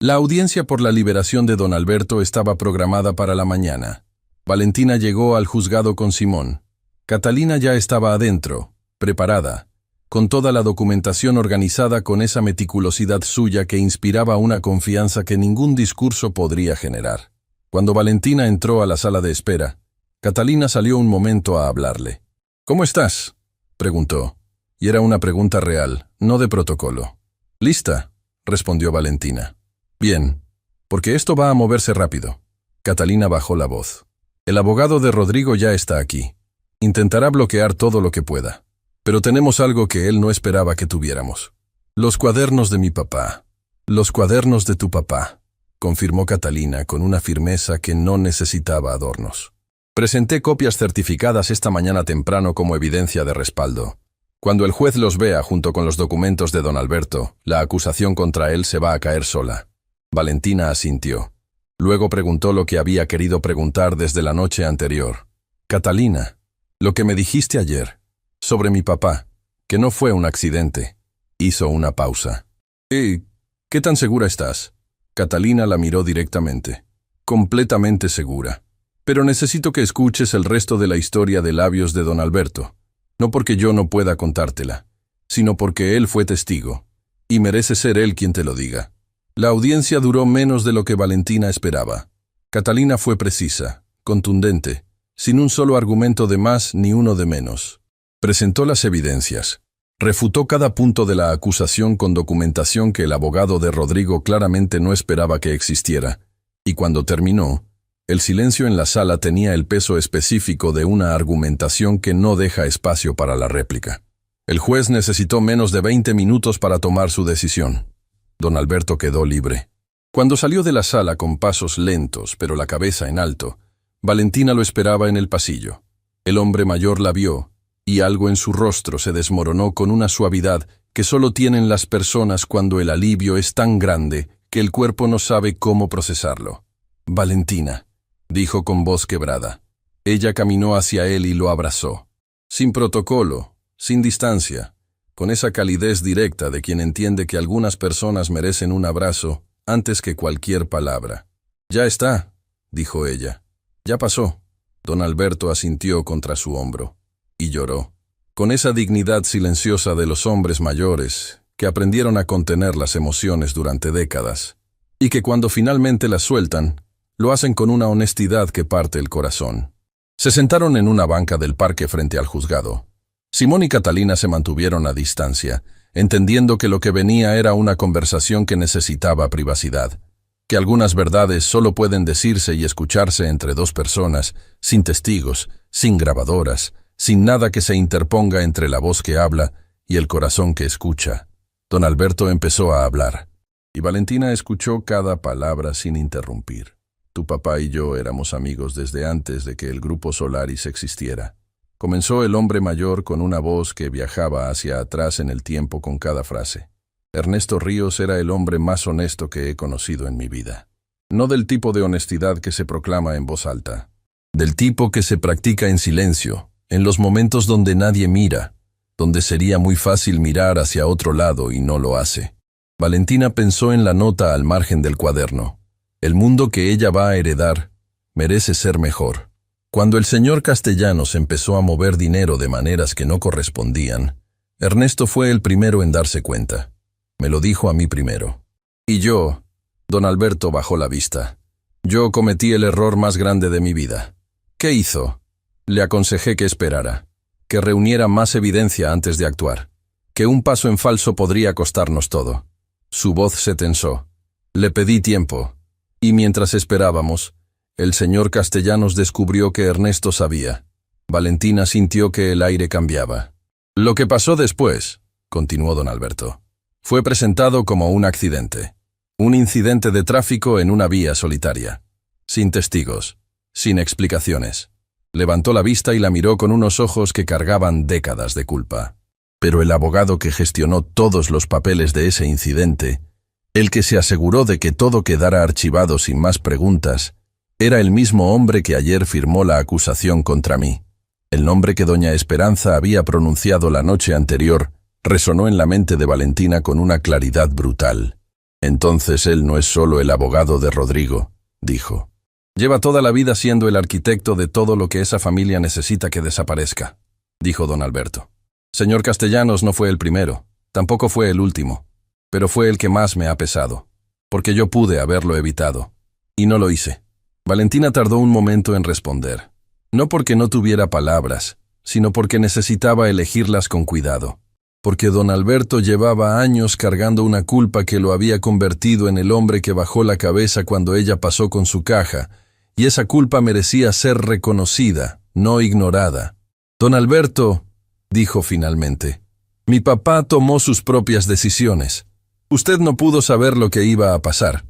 La audiencia por la liberación de don Alberto estaba programada para la mañana. Valentina llegó al juzgado con Simón. Catalina ya estaba adentro, preparada, con toda la documentación organizada con esa meticulosidad suya que inspiraba una confianza que ningún discurso podría generar. Cuando Valentina entró a la sala de espera, Catalina salió un momento a hablarle. «¿Cómo estás?», preguntó. Y era una pregunta real, no de protocolo. «¿Lista?», respondió Valentina. «Bien, porque esto va a moverse rápido». Catalina bajó la voz. «El abogado de Rodrigo ya está aquí. Intentará bloquear todo lo que pueda. Pero tenemos algo que él no esperaba que tuviéramos. Los cuadernos de mi papá. Los cuadernos de tu papá», confirmó Catalina con una firmeza que no necesitaba adornos. «Presenté copias certificadas esta mañana temprano como evidencia de respaldo. Cuando el juez los vea junto con los documentos de don Alberto, la acusación contra él se va a caer sola». Valentina asintió. Luego preguntó lo que había querido preguntar desde la noche anterior. «Catalina, lo que me dijiste ayer, sobre mi papá, que no fue un accidente». Hizo una pausa. ¿Qué tan segura estás?» Catalina la miró directamente. «Completamente segura. Pero necesito que escuches el resto de la historia de labios de don Alberto. No porque yo no pueda contártela, sino porque él fue testigo, y merece ser él quien te lo diga». La audiencia duró menos de lo que Valentina esperaba. Catalina fue precisa, contundente, sin un solo argumento de más ni uno de menos. Presentó las evidencias. Refutó cada punto de la acusación con documentación que el abogado de Rodrigo claramente no esperaba que existiera, y cuando terminó, el silencio en la sala tenía el peso específico de una argumentación que no deja espacio para la réplica. El juez necesitó menos de 20 minutos para tomar su decisión. Don Alberto quedó libre. Cuando salió de la sala con pasos lentos, pero la cabeza en alto, Valentina lo esperaba en el pasillo. El hombre mayor la vio, y algo en su rostro se desmoronó con una suavidad que solo tienen las personas cuando el alivio es tan grande que el cuerpo no sabe cómo procesarlo. «Valentina», dijo con voz quebrada. Ella caminó hacia él y lo abrazó. Sin protocolo, sin distancia, con esa calidez directa de quien entiende que algunas personas merecen un abrazo antes que cualquier palabra. «Ya está», dijo ella. «Ya pasó». Don Alberto asintió contra su hombro. Y lloró, con esa dignidad silenciosa de los hombres mayores que aprendieron a contener las emociones durante décadas, y que cuando finalmente las sueltan, lo hacen con una honestidad que parte el corazón. Se sentaron en una banca del parque frente al juzgado. Simón y Catalina se mantuvieron a distancia, entendiendo que lo que venía era una conversación que necesitaba privacidad, que algunas verdades solo pueden decirse y escucharse entre dos personas, sin testigos, sin grabadoras, sin nada que se interponga entre la voz que habla y el corazón que escucha. Don Alberto empezó a hablar, y Valentina escuchó cada palabra sin interrumpir. «Tu papá y yo éramos amigos desde antes de que el Grupo Solaris existiera. comenzó el hombre mayor con una voz que viajaba hacia atrás en el tiempo con cada frase. Ernesto Ríos era el hombre más honesto que he conocido en mi vida. No del tipo de honestidad que se proclama en voz alta, del tipo que se practica en silencio, en los momentos donde nadie mira, donde sería muy fácil mirar hacia otro lado y no lo hace. Valentina pensó en la nota al margen del cuaderno. El mundo que ella va a heredar merece ser mejor. Cuando el señor Castellanos empezó a mover dinero de maneras que no correspondían, Ernesto fue el primero en darse cuenta. Me lo dijo a mí primero. Y yo, don Alberto bajó la vista. Yo cometí el error más grande de mi vida. ¿Qué hizo? Le aconsejé que esperara, que reuniera más evidencia antes de actuar, que un paso en falso podría costarnos todo. Su voz se tensó. Le pedí tiempo, y mientras esperábamos, el señor Castellanos descubrió que Ernesto sabía. Valentina sintió que el aire cambiaba. Lo que pasó después, continuó don Alberto, fue presentado como un accidente. Un incidente de tráfico en una vía solitaria. Sin testigos, sin explicaciones. Levantó la vista y la miró con unos ojos que cargaban décadas de culpa. Pero el abogado que gestionó todos los papeles de ese incidente, el que se aseguró de que todo quedara archivado sin más preguntas, era el mismo hombre que ayer firmó la acusación contra mí. El nombre que doña Esperanza había pronunciado la noche anterior resonó en la mente de Valentina con una claridad brutal. Entonces él no es solo el abogado de Rodrigo, dijo. Lleva toda la vida siendo el arquitecto de todo lo que esa familia necesita que desaparezca, dijo don Alberto. Señor Castellanos no fue el primero, tampoco fue el último, pero fue el que más me ha pesado, porque yo pude haberlo evitado, y no lo hice. Valentina tardó un momento en responder, no porque no tuviera palabras, sino porque necesitaba elegirlas con cuidado, porque don Alberto llevaba años cargando una culpa que lo había convertido en el hombre que bajó la cabeza cuando ella pasó con su caja, y esa culpa merecía ser reconocida, no ignorada. Don Alberto, dijo finalmente, mi papá tomó sus propias decisiones. Usted no pudo saber lo que iba a pasar.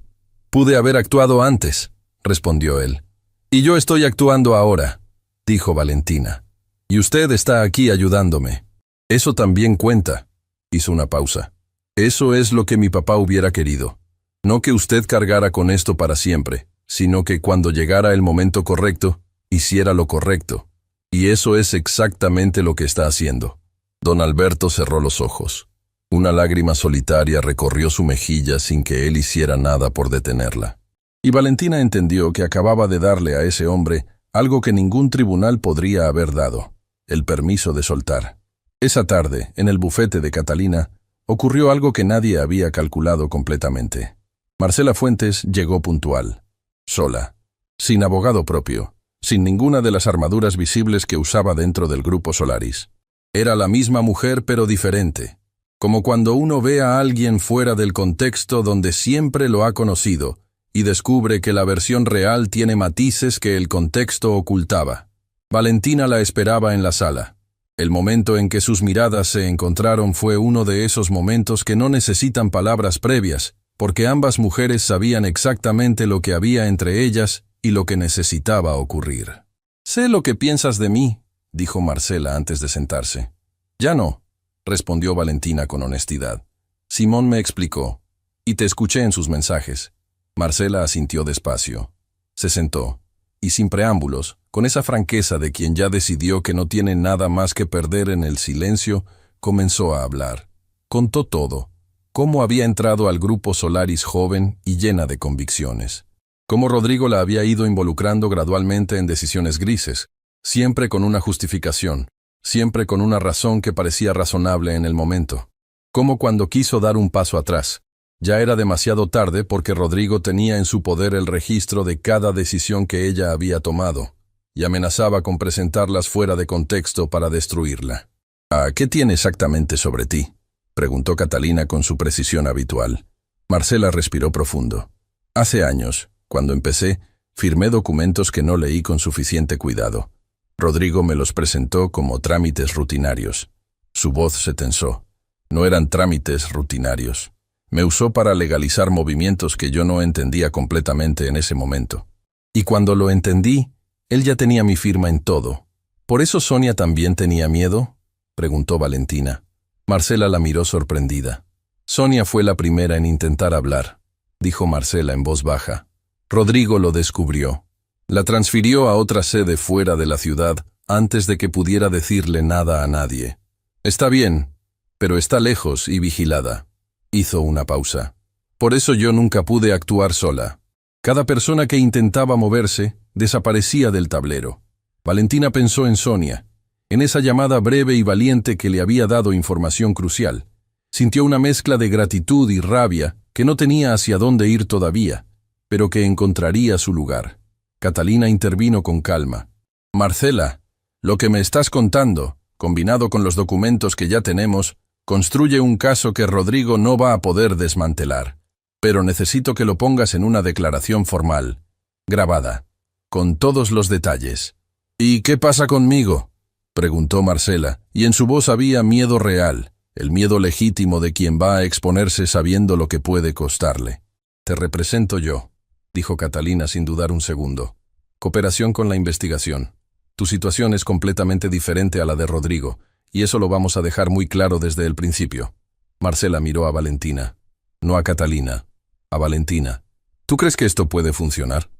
Pude haber actuado antes, respondió él. Y yo estoy actuando ahora, dijo Valentina. Y usted está aquí ayudándome. Eso también cuenta, hizo una pausa. Eso es lo que mi papá hubiera querido. No que usted cargara con esto para siempre, sino que cuando llegara el momento correcto, hiciera lo correcto. Y eso es exactamente lo que está haciendo. Don Alberto cerró los ojos. Una lágrima solitaria recorrió su mejilla sin que él hiciera nada por detenerla. Y Valentina entendió que acababa de darle a ese hombre algo que ningún tribunal podría haber dado, el permiso de soltar. Esa tarde, en el bufete de Catalina, ocurrió algo que nadie había calculado completamente. Marcela Fuentes llegó puntual, sola, sin abogado propio, sin ninguna de las armaduras visibles que usaba dentro del grupo Solaris. Era la misma mujer pero diferente, como cuando uno ve a alguien fuera del contexto donde siempre lo ha conocido y descubre que la versión real tiene matices que el contexto ocultaba. Valentina la esperaba en la sala. El momento en que sus miradas se encontraron fue uno de esos momentos que no necesitan palabras previas, porque ambas mujeres sabían exactamente lo que había entre ellas y lo que necesitaba ocurrir. «Sé lo que piensas de mí», dijo Marcela antes de sentarse. «Ya no», respondió Valentina con honestidad. «Simón me explicó, y te escuché en sus mensajes». Marcela asintió despacio. Se sentó, y sin preámbulos, con esa franqueza de quien ya decidió que no tiene nada más que perder en el silencio, comenzó a hablar. Contó todo, cómo había entrado al grupo Solaris joven y llena de convicciones. Cómo Rodrigo la había ido involucrando gradualmente en decisiones grises, siempre con una justificación, siempre con una razón que parecía razonable en el momento. Cómo cuando quiso dar un paso atrás, ya era demasiado tarde porque Rodrigo tenía en su poder el registro de cada decisión que ella había tomado, y amenazaba con presentarlas fuera de contexto para destruirla. «¿A qué tiene exactamente sobre ti?», preguntó Catalina con su precisión habitual. Marcela respiró profundo. «Hace años, cuando empecé, firmé documentos que no leí con suficiente cuidado. Rodrigo me los presentó como trámites rutinarios». Su voz se tensó. No eran trámites rutinarios. Me usó para legalizar movimientos que yo no entendía completamente en ese momento. Y cuando lo entendí, él ya tenía mi firma en todo. ¿Por eso Sonia también tenía miedo?, preguntó Valentina. Marcela la miró sorprendida. Sonia fue la primera en intentar hablar, dijo Marcela en voz baja. Rodrigo lo descubrió. La transfirió a otra sede fuera de la ciudad antes de que pudiera decirle nada a nadie. Está bien, pero está lejos y vigilada. Hizo una pausa. Por eso yo nunca pude actuar sola. Cada persona que intentaba moverse desaparecía del tablero. Valentina pensó en Sonia, en esa llamada breve y valiente que le había dado información crucial. Sintió una mezcla de gratitud y rabia que no tenía hacia dónde ir todavía, pero que encontraría su lugar. Catalina intervino con calma. Marcela, lo que me estás contando, combinado con los documentos que ya tenemos, construye un caso que Rodrigo no va a poder desmantelar. Pero necesito que lo pongas en una declaración formal, grabada, con todos los detalles. ¿Y qué pasa conmigo?, preguntó Marcela, y en su voz había miedo real, el miedo legítimo de quien va a exponerse sabiendo lo que puede costarle. Te represento yo, dijo Catalina sin dudar un segundo. Cooperación con la investigación. Tu situación es completamente diferente a la de Rodrigo, y eso lo vamos a dejar muy claro desde el principio. Marcela miró a Valentina, no a Catalina, a Valentina. ¿Tú crees que esto puede funcionar?,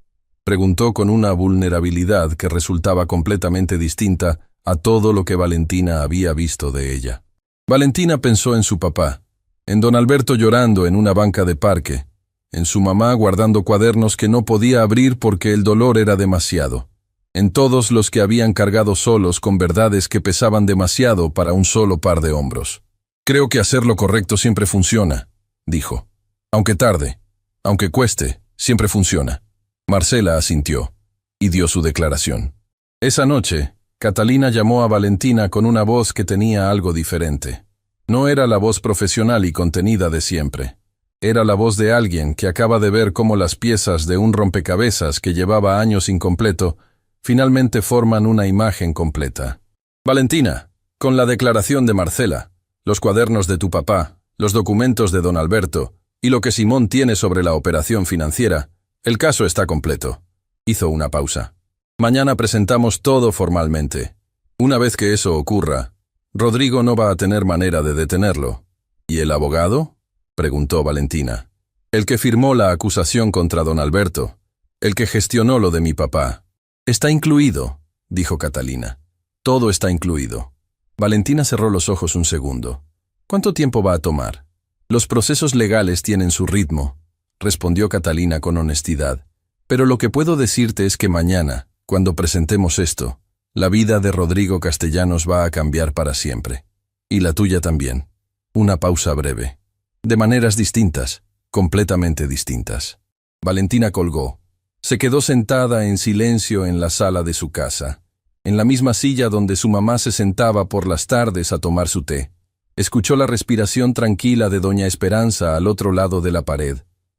preguntó con una vulnerabilidad que resultaba completamente distinta a todo lo que Valentina había visto de ella. Valentina pensó en su papá, en don Alberto llorando en una banca de parque, en su mamá guardando cuadernos que no podía abrir porque el dolor era demasiado, en todos los que habían cargado solos con verdades que pesaban demasiado para un solo par de hombros. Creo que hacer lo correcto siempre funciona, dijo. Aunque tarde, aunque cueste, siempre funciona. Marcela asintió y dio su declaración. Esa noche, Catalina llamó a Valentina con una voz que tenía algo diferente. No era la voz profesional y contenida de siempre. Era la voz de alguien que acaba de ver cómo las piezas de un rompecabezas que llevaba años incompleto finalmente forman una imagen completa. Valentina, con la declaración de Marcela, los cuadernos de tu papá, los documentos de don Alberto y lo que Simón tiene sobre la operación financiera, el caso está completo. Hizo una pausa. Mañana presentamos todo formalmente. Una vez que eso ocurra, Rodrigo no va a tener manera de detenerlo. ¿Y el abogado?, preguntó Valentina. El que firmó la acusación contra don Alberto, el que gestionó lo de mi papá. Está incluido, dijo Catalina. Todo está incluido. Valentina cerró los ojos un segundo. ¿Cuánto tiempo va a tomar? Los procesos legales tienen su ritmo, respondió Catalina con honestidad. Pero lo que puedo decirte es que mañana, cuando presentemos esto, la vida de Rodrigo Castellanos va a cambiar para siempre. Y la tuya también. Una pausa breve. De maneras distintas, completamente distintas. Valentina colgó. Se quedó sentada en silencio en la sala de su casa, en la misma silla donde su mamá se sentaba por las tardes a tomar su té. Escuchó la respiración tranquila de doña Esperanza al otro lado de la pared.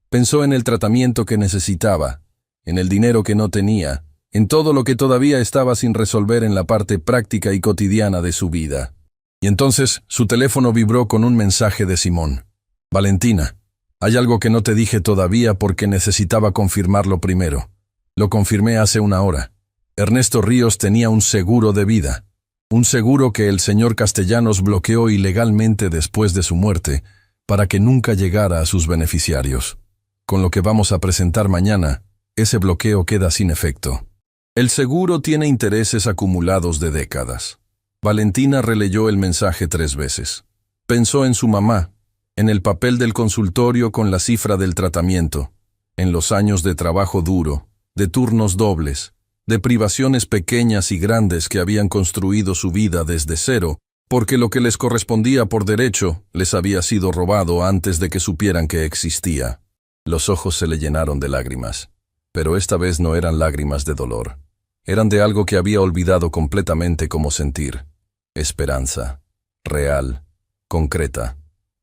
Pensó en el tratamiento que necesitaba, en el dinero que no tenía, en todo lo que todavía estaba sin resolver en la parte práctica y cotidiana de su vida. Y entonces su teléfono vibró con un mensaje de Simón. Valentina, hay algo que no te dije todavía porque necesitaba confirmarlo primero. Lo confirmé hace una hora. Ernesto Ríos tenía un seguro de vida. Un seguro que el señor Castellanos bloqueó ilegalmente después de su muerte para que nunca llegara a sus beneficiarios. Con lo que vamos a presentar mañana, ese bloqueo queda sin efecto. El seguro tiene intereses acumulados de décadas. Valentina releyó el mensaje 3 veces. Pensó en su mamá, en el papel del consultorio con la cifra del tratamiento, en los años de trabajo duro, de turnos dobles, de privaciones pequeñas y grandes que habían construido su vida desde cero, porque lo que les correspondía por derecho les había sido robado antes de que supieran que existía. Los ojos se le llenaron de lágrimas, pero esta vez no eran lágrimas de dolor. Eran de algo que había olvidado completamente cómo sentir. Esperanza, real, concreta,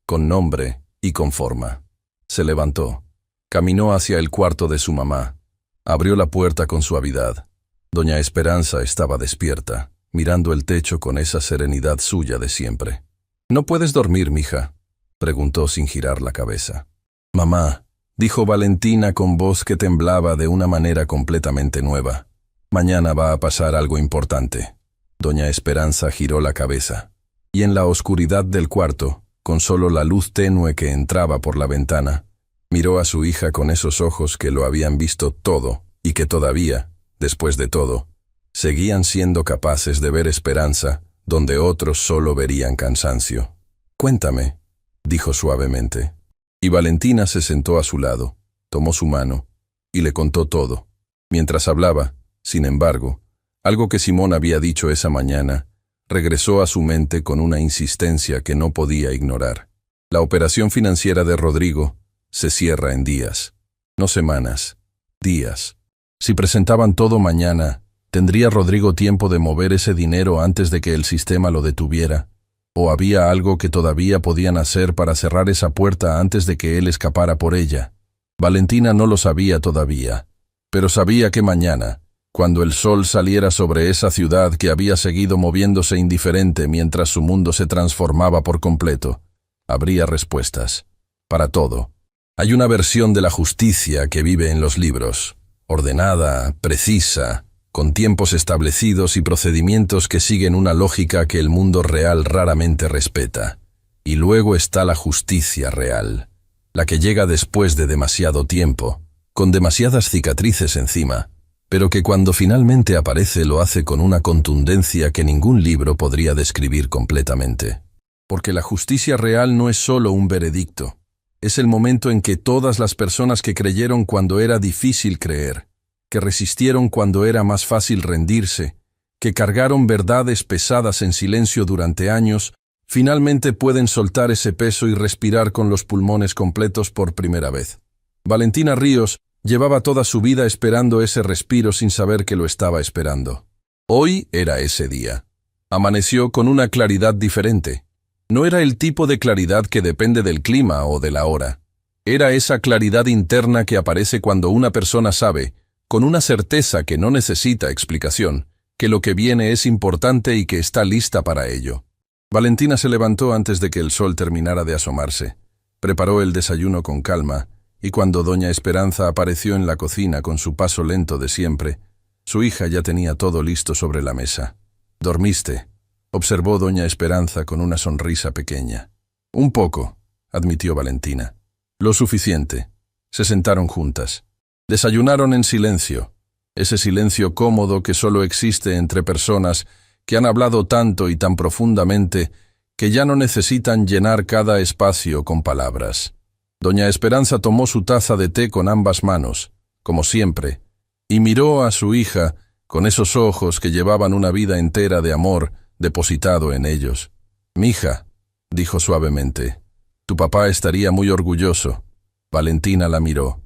con nombre y con forma. Se levantó, caminó hacia el cuarto de su mamá, abrió la puerta con suavidad. Doña Esperanza estaba despierta, mirando el techo con esa serenidad suya de siempre. ¿No puedes dormir, mija?, preguntó sin girar la cabeza. Mamá, dijo Valentina con voz que temblaba de una manera completamente nueva. Mañana va a pasar algo importante. Doña Esperanza giró la cabeza. Y en la oscuridad del cuarto, con solo la luz tenue que entraba por la ventana, miró a su hija con esos ojos que lo habían visto todo y que todavía, después de todo, seguían siendo capaces de ver esperanza donde otros solo verían cansancio. «Cuéntame», dijo suavemente. Y Valentina se sentó a su lado, tomó su mano y le contó todo. Mientras hablaba, sin embargo, algo que Simón había dicho esa mañana regresó a su mente con una insistencia que no podía ignorar. La operación financiera de Rodrigo se cierra en días, no semanas, días. Si presentaban todo mañana, ¿tendría Rodrigo tiempo de mover ese dinero antes de que el sistema lo detuviera? ¿O había algo que todavía podían hacer para cerrar esa puerta antes de que él escapara por ella? Valentina no lo sabía todavía, pero sabía que mañana, cuando el sol saliera sobre esa ciudad que había seguido moviéndose indiferente mientras su mundo se transformaba por completo, habría respuestas. Para todo. Hay una versión de la justicia que vive en los libros, ordenada, precisa, con tiempos establecidos y procedimientos que siguen una lógica que el mundo real raramente respeta. Y luego está la justicia real, la que llega después de demasiado tiempo, con demasiadas cicatrices encima, pero que cuando finalmente aparece lo hace con una contundencia que ningún libro podría describir completamente. Porque la justicia real no es solo un veredicto, es el momento en que todas las personas que creyeron cuando era difícil creer, que resistieron cuando era más fácil rendirse, que cargaron verdades pesadas en silencio durante años, finalmente pueden soltar ese peso y respirar con los pulmones completos por primera vez. Valentina Ríos llevaba toda su vida esperando ese respiro sin saber que lo estaba esperando. Hoy era ese día. Amaneció con una claridad diferente. No era el tipo de claridad que depende del clima o de la hora. Era esa claridad interna que aparece cuando una persona sabe, con una certeza que no necesita explicación, que lo que viene es importante y que está lista para ello. Valentina se levantó antes de que el sol terminara de asomarse. Preparó el desayuno con calma, y cuando doña Esperanza apareció en la cocina con su paso lento de siempre, su hija ya tenía todo listo sobre la mesa. «¿Dormiste?», observó doña Esperanza con una sonrisa pequeña. «Un poco», admitió Valentina. «Lo suficiente». Se sentaron juntas. Desayunaron en silencio, ese silencio cómodo que solo existe entre personas que han hablado tanto y tan profundamente que ya no necesitan llenar cada espacio con palabras. Doña Esperanza tomó su taza de té con ambas manos, como siempre, y miró a su hija con esos ojos que llevaban una vida entera de amor depositado en ellos. «Mija», dijo suavemente, «tu papá estaría muy orgulloso». Valentina la miró.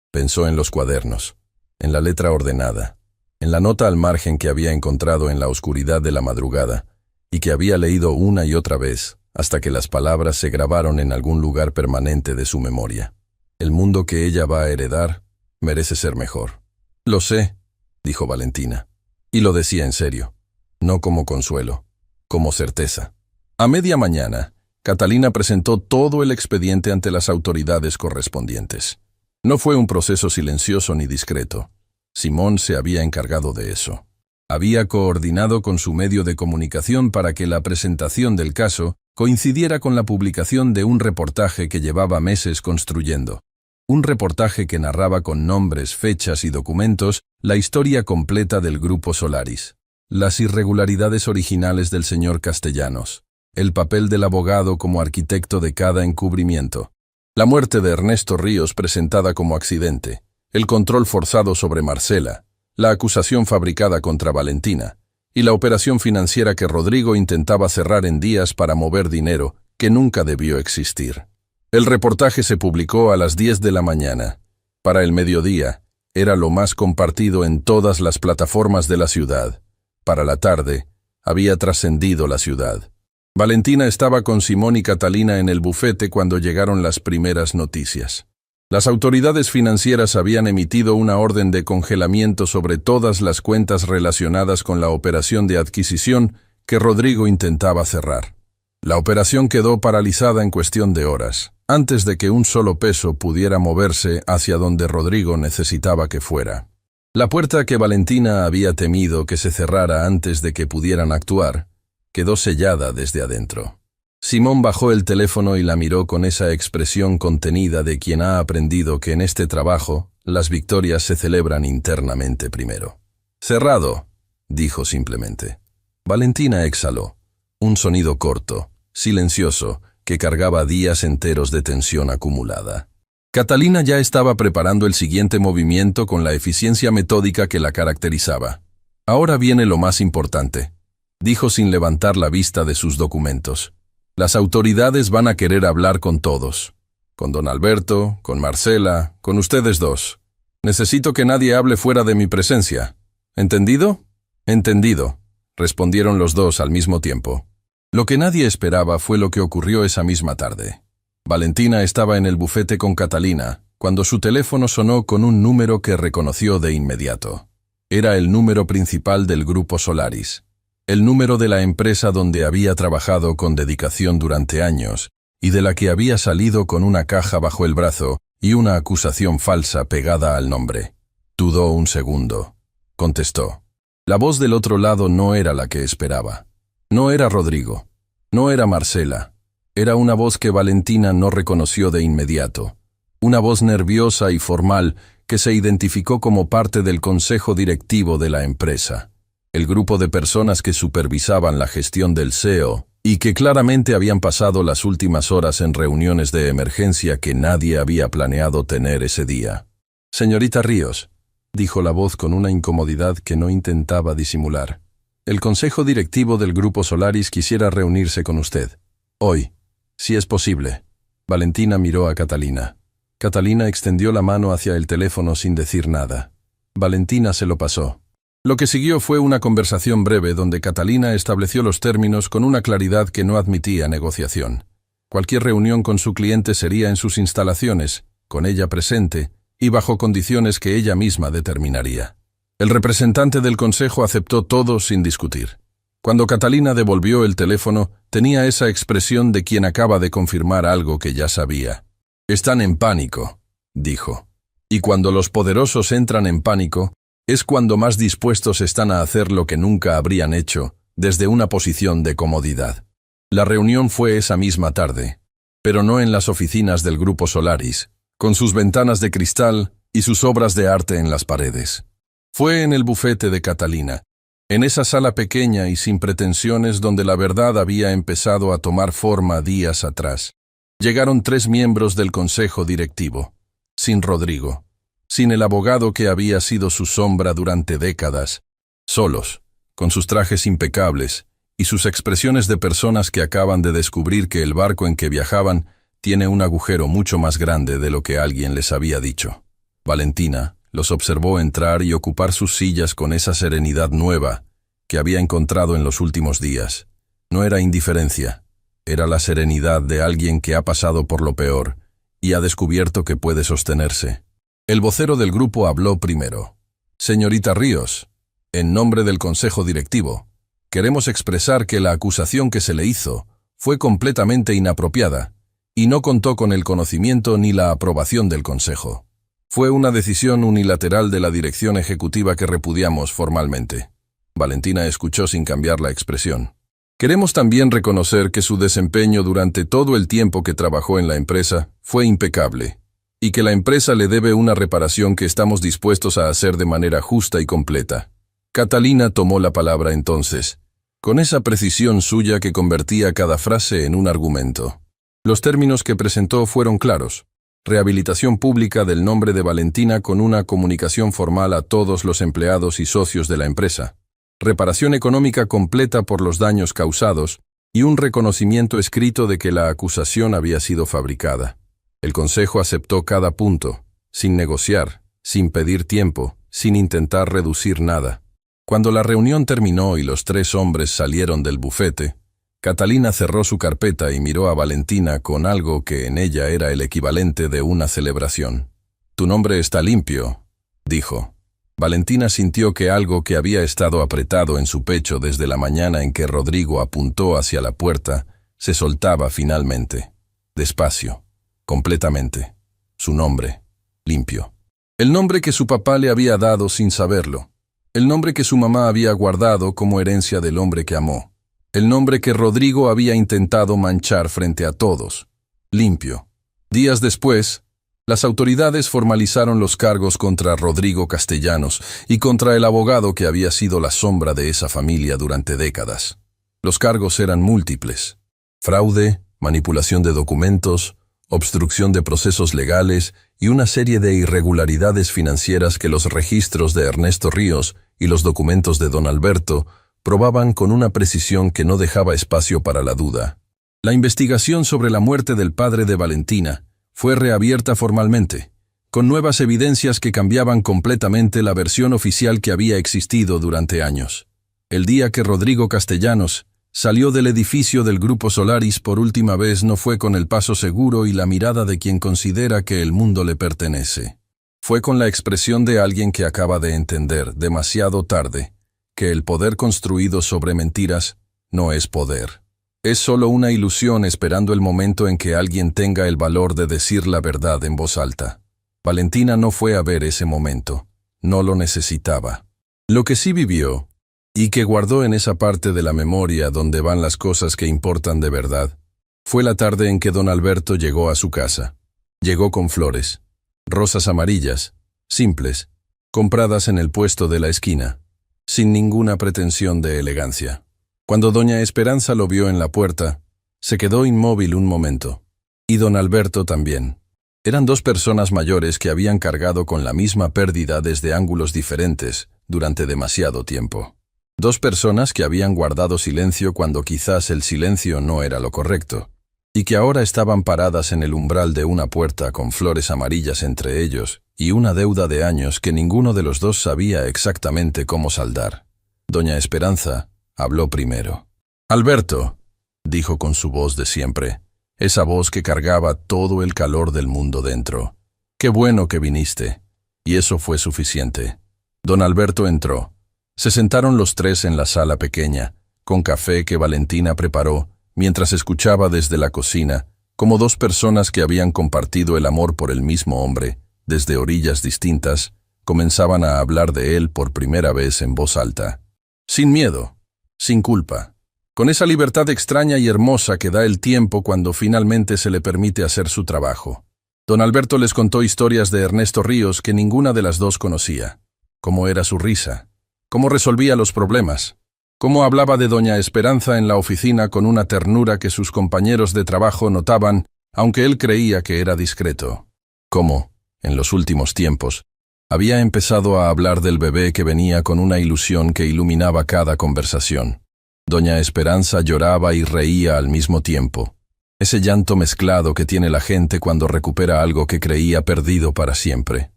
Pensó en los cuadernos, en la letra ordenada, en la nota al margen que había encontrado en la oscuridad de la madrugada y que había leído una y otra vez hasta que las palabras se grabaron en algún lugar permanente de su memoria. El mundo que ella va a heredar merece ser mejor. «Lo sé», dijo Valentina, y lo decía en serio, no como consuelo, como certeza. A media mañana, Catalina presentó todo el expediente ante las autoridades correspondientes. No fue un proceso silencioso ni discreto. Simón se había encargado de eso. Había coordinado con su medio de comunicación para que la presentación del caso coincidiera con la publicación de un reportaje que llevaba meses construyendo. Un reportaje que narraba con nombres, fechas y documentos la historia completa del Grupo Solaris. Las irregularidades originales del señor Castellanos. El papel del abogado como arquitecto de cada encubrimiento. La muerte de Ernesto Ríos presentada como accidente. El control forzado sobre Marcela. La acusación fabricada contra Valentina. Y la operación financiera que Rodrigo intentaba cerrar en días para mover dinero que nunca debió existir. El reportaje se publicó a las 10 de la mañana. Para el mediodía, era lo más compartido en todas las plataformas de la ciudad. Para la tarde, había trascendido la ciudad. Valentina estaba con Simón y Catalina en el bufete cuando llegaron las primeras noticias. Las autoridades financieras habían emitido una orden de congelamiento sobre todas las cuentas relacionadas con la operación de adquisición que Rodrigo intentaba cerrar. La operación quedó paralizada en cuestión de horas, antes de que un solo peso pudiera moverse hacia donde Rodrigo necesitaba que fuera. La puerta que Valentina había temido que se cerrara antes de que pudieran actuar, quedó sellada desde adentro. Simón bajó el teléfono y la miró con esa expresión contenida de quien ha aprendido que en este trabajo las victorias se celebran internamente primero. «Cerrado», dijo simplemente. Valentina exhaló. Un sonido corto, silencioso, que cargaba días enteros de tensión acumulada. Catalina ya estaba preparando el siguiente movimiento con la eficiencia metódica que la caracterizaba. «Ahora viene lo más importante», dijo sin levantar la vista de sus documentos. «Las autoridades van a querer hablar con todos. Con don Alberto, con Marcela, con ustedes dos. Necesito que nadie hable fuera de mi presencia. ¿Entendido?» «Entendido», respondieron los dos al mismo tiempo. Lo que nadie esperaba fue lo que ocurrió esa misma tarde. Valentina estaba en el bufete con Catalina, cuando su teléfono sonó con un número que reconoció de inmediato. Era el número principal del Grupo Solaris, el número de la empresa donde había trabajado con dedicación durante años y de la que había salido con una caja bajo el brazo y una acusación falsa pegada al nombre. Dudó un segundo. Contestó. La voz del otro lado no era la que esperaba. No era Rodrigo. No era Marcela. Era una voz que Valentina no reconoció de inmediato. Una voz nerviosa y formal que se identificó como parte del consejo directivo de la empresa. El grupo de personas que supervisaban la gestión del CEO y que claramente habían pasado las últimas horas en reuniones de emergencia que nadie había planeado tener ese día. «Señorita Ríos», dijo la voz con una incomodidad que no intentaba disimular. «El consejo directivo del Grupo Solaris quisiera reunirse con usted. Hoy, si es posible». Valentina miró a Catalina. Catalina extendió la mano hacia el teléfono sin decir nada. Valentina se lo pasó. Lo que siguió fue una conversación breve donde Catalina estableció los términos con una claridad que no admitía negociación. Cualquier reunión con su cliente sería en sus instalaciones, con ella presente, y bajo condiciones que ella misma determinaría. El representante del consejo aceptó todo sin discutir. Cuando Catalina devolvió el teléfono, tenía esa expresión de quien acaba de confirmar algo que ya sabía. «Están en pánico», dijo. «Y cuando los poderosos entran en pánico, es cuando más dispuestos están a hacer lo que nunca habrían hecho, desde una posición de comodidad». La reunión fue esa misma tarde, pero no en las oficinas del Grupo Solaris, con sus ventanas de cristal y sus obras de arte en las paredes. Fue en el bufete de Catalina, en esa sala pequeña y sin pretensiones donde la verdad había empezado a tomar forma días atrás. Llegaron 3 miembros del consejo directivo, sin Rodrigo, sin el abogado que había sido su sombra durante décadas, solos, con sus trajes impecables y sus expresiones de personas que acaban de descubrir que el barco en que viajaban tiene un agujero mucho más grande de lo que alguien les había dicho. Valentina los observó entrar y ocupar sus sillas con esa serenidad nueva que había encontrado en los últimos días. No era indiferencia, era la serenidad de alguien que ha pasado por lo peor y ha descubierto que puede sostenerse. El vocero del grupo habló primero. «Señorita Ríos, en nombre del consejo directivo, queremos expresar que la acusación que se le hizo fue completamente inapropiada y no contó con el conocimiento ni la aprobación del consejo. Fue una decisión unilateral de la dirección ejecutiva que repudiamos formalmente». Valentina escuchó sin cambiar la expresión. «Queremos también reconocer que su desempeño durante todo el tiempo que trabajó en la empresa fue impecable, y que la empresa le debe una reparación que estamos dispuestos a hacer de manera justa y completa». Catalina tomó la palabra entonces, con esa precisión suya que convertía cada frase en un argumento. Los términos que presentó fueron claros. Rehabilitación pública del nombre de Valentina con una comunicación formal a todos los empleados y socios de la empresa. Reparación económica completa por los daños causados y un reconocimiento escrito de que la acusación había sido fabricada. El consejo aceptó cada punto, sin negociar, sin pedir tiempo, sin intentar reducir nada. Cuando la reunión terminó y los 3 hombres salieron del bufete, Catalina cerró su carpeta y miró a Valentina con algo que en ella era el equivalente de una celebración. «Tu nombre está limpio», dijo. Valentina sintió que algo que había estado apretado en su pecho desde la mañana en que Rodrigo apuntó hacia la puerta se soltaba finalmente, despacio, completamente. Su nombre, limpio. El nombre que su papá le había dado sin saberlo. El nombre que su mamá había guardado como herencia del hombre que amó. El nombre que Rodrigo había intentado manchar frente a todos. Limpio. Días después, las autoridades formalizaron los cargos contra Rodrigo Castellanos y contra el abogado que había sido la sombra de esa familia durante décadas. Los cargos eran múltiples: fraude, manipulación de documentos, obstrucción de procesos legales y una serie de irregularidades financieras que los registros de Ernesto Ríos y los documentos de don Alberto probaban con una precisión que no dejaba espacio para la duda. La investigación sobre la muerte del padre de Valentina fue reabierta formalmente, con nuevas evidencias que cambiaban completamente la versión oficial que había existido durante años. El día que Rodrigo Castellanos salió del edificio del Grupo Solaris por última vez no fue con el paso seguro y la mirada de quien considera que el mundo le pertenece. Fue con la expresión de alguien que acaba de entender, demasiado tarde, que el poder construido sobre mentiras no es poder. Es solo una ilusión esperando el momento en que alguien tenga el valor de decir la verdad en voz alta. Valentina no fue a ver ese momento. No lo necesitaba. Lo que sí vivió, y que guardó en esa parte de la memoria donde van las cosas que importan de verdad, fue la tarde en que don Alberto llegó a su casa. Llegó con flores, rosas amarillas, simples, compradas en el puesto de la esquina, sin ninguna pretensión de elegancia. Cuando doña Esperanza lo vio en la puerta, se quedó inmóvil un momento. Y don Alberto también. Eran dos personas mayores que habían cargado con la misma pérdida desde ángulos diferentes durante demasiado tiempo. Dos personas que habían guardado silencio cuando quizás el silencio no era lo correcto, y que ahora estaban paradas en el umbral de una puerta con flores amarillas entre ellos y una deuda de años que ninguno de los dos sabía exactamente cómo saldar. Doña Esperanza habló primero. «Alberto», dijo con su voz de siempre, esa voz que cargaba todo el calor del mundo dentro. «Qué bueno que viniste». Y eso fue suficiente. Don Alberto entró. Se sentaron los tres en la sala pequeña, con café que Valentina preparó, mientras escuchaba desde la cocina, como dos personas que habían compartido el amor por el mismo hombre, desde orillas distintas, comenzaban a hablar de él por primera vez en voz alta. Sin miedo, sin culpa, con esa libertad extraña y hermosa que da el tiempo cuando finalmente se le permite hacer su trabajo. Don Alberto les contó historias de Ernesto Ríos que ninguna de las dos conocía. Cómo era su risa, cómo resolvía los problemas, cómo hablaba de doña Esperanza en la oficina con una ternura que sus compañeros de trabajo notaban, aunque él creía que era discreto. Cómo, en los últimos tiempos, había empezado a hablar del bebé que venía con una ilusión que iluminaba cada conversación. Doña Esperanza lloraba y reía al mismo tiempo. Ese llanto mezclado que tiene la gente cuando recupera algo que creía perdido para siempre.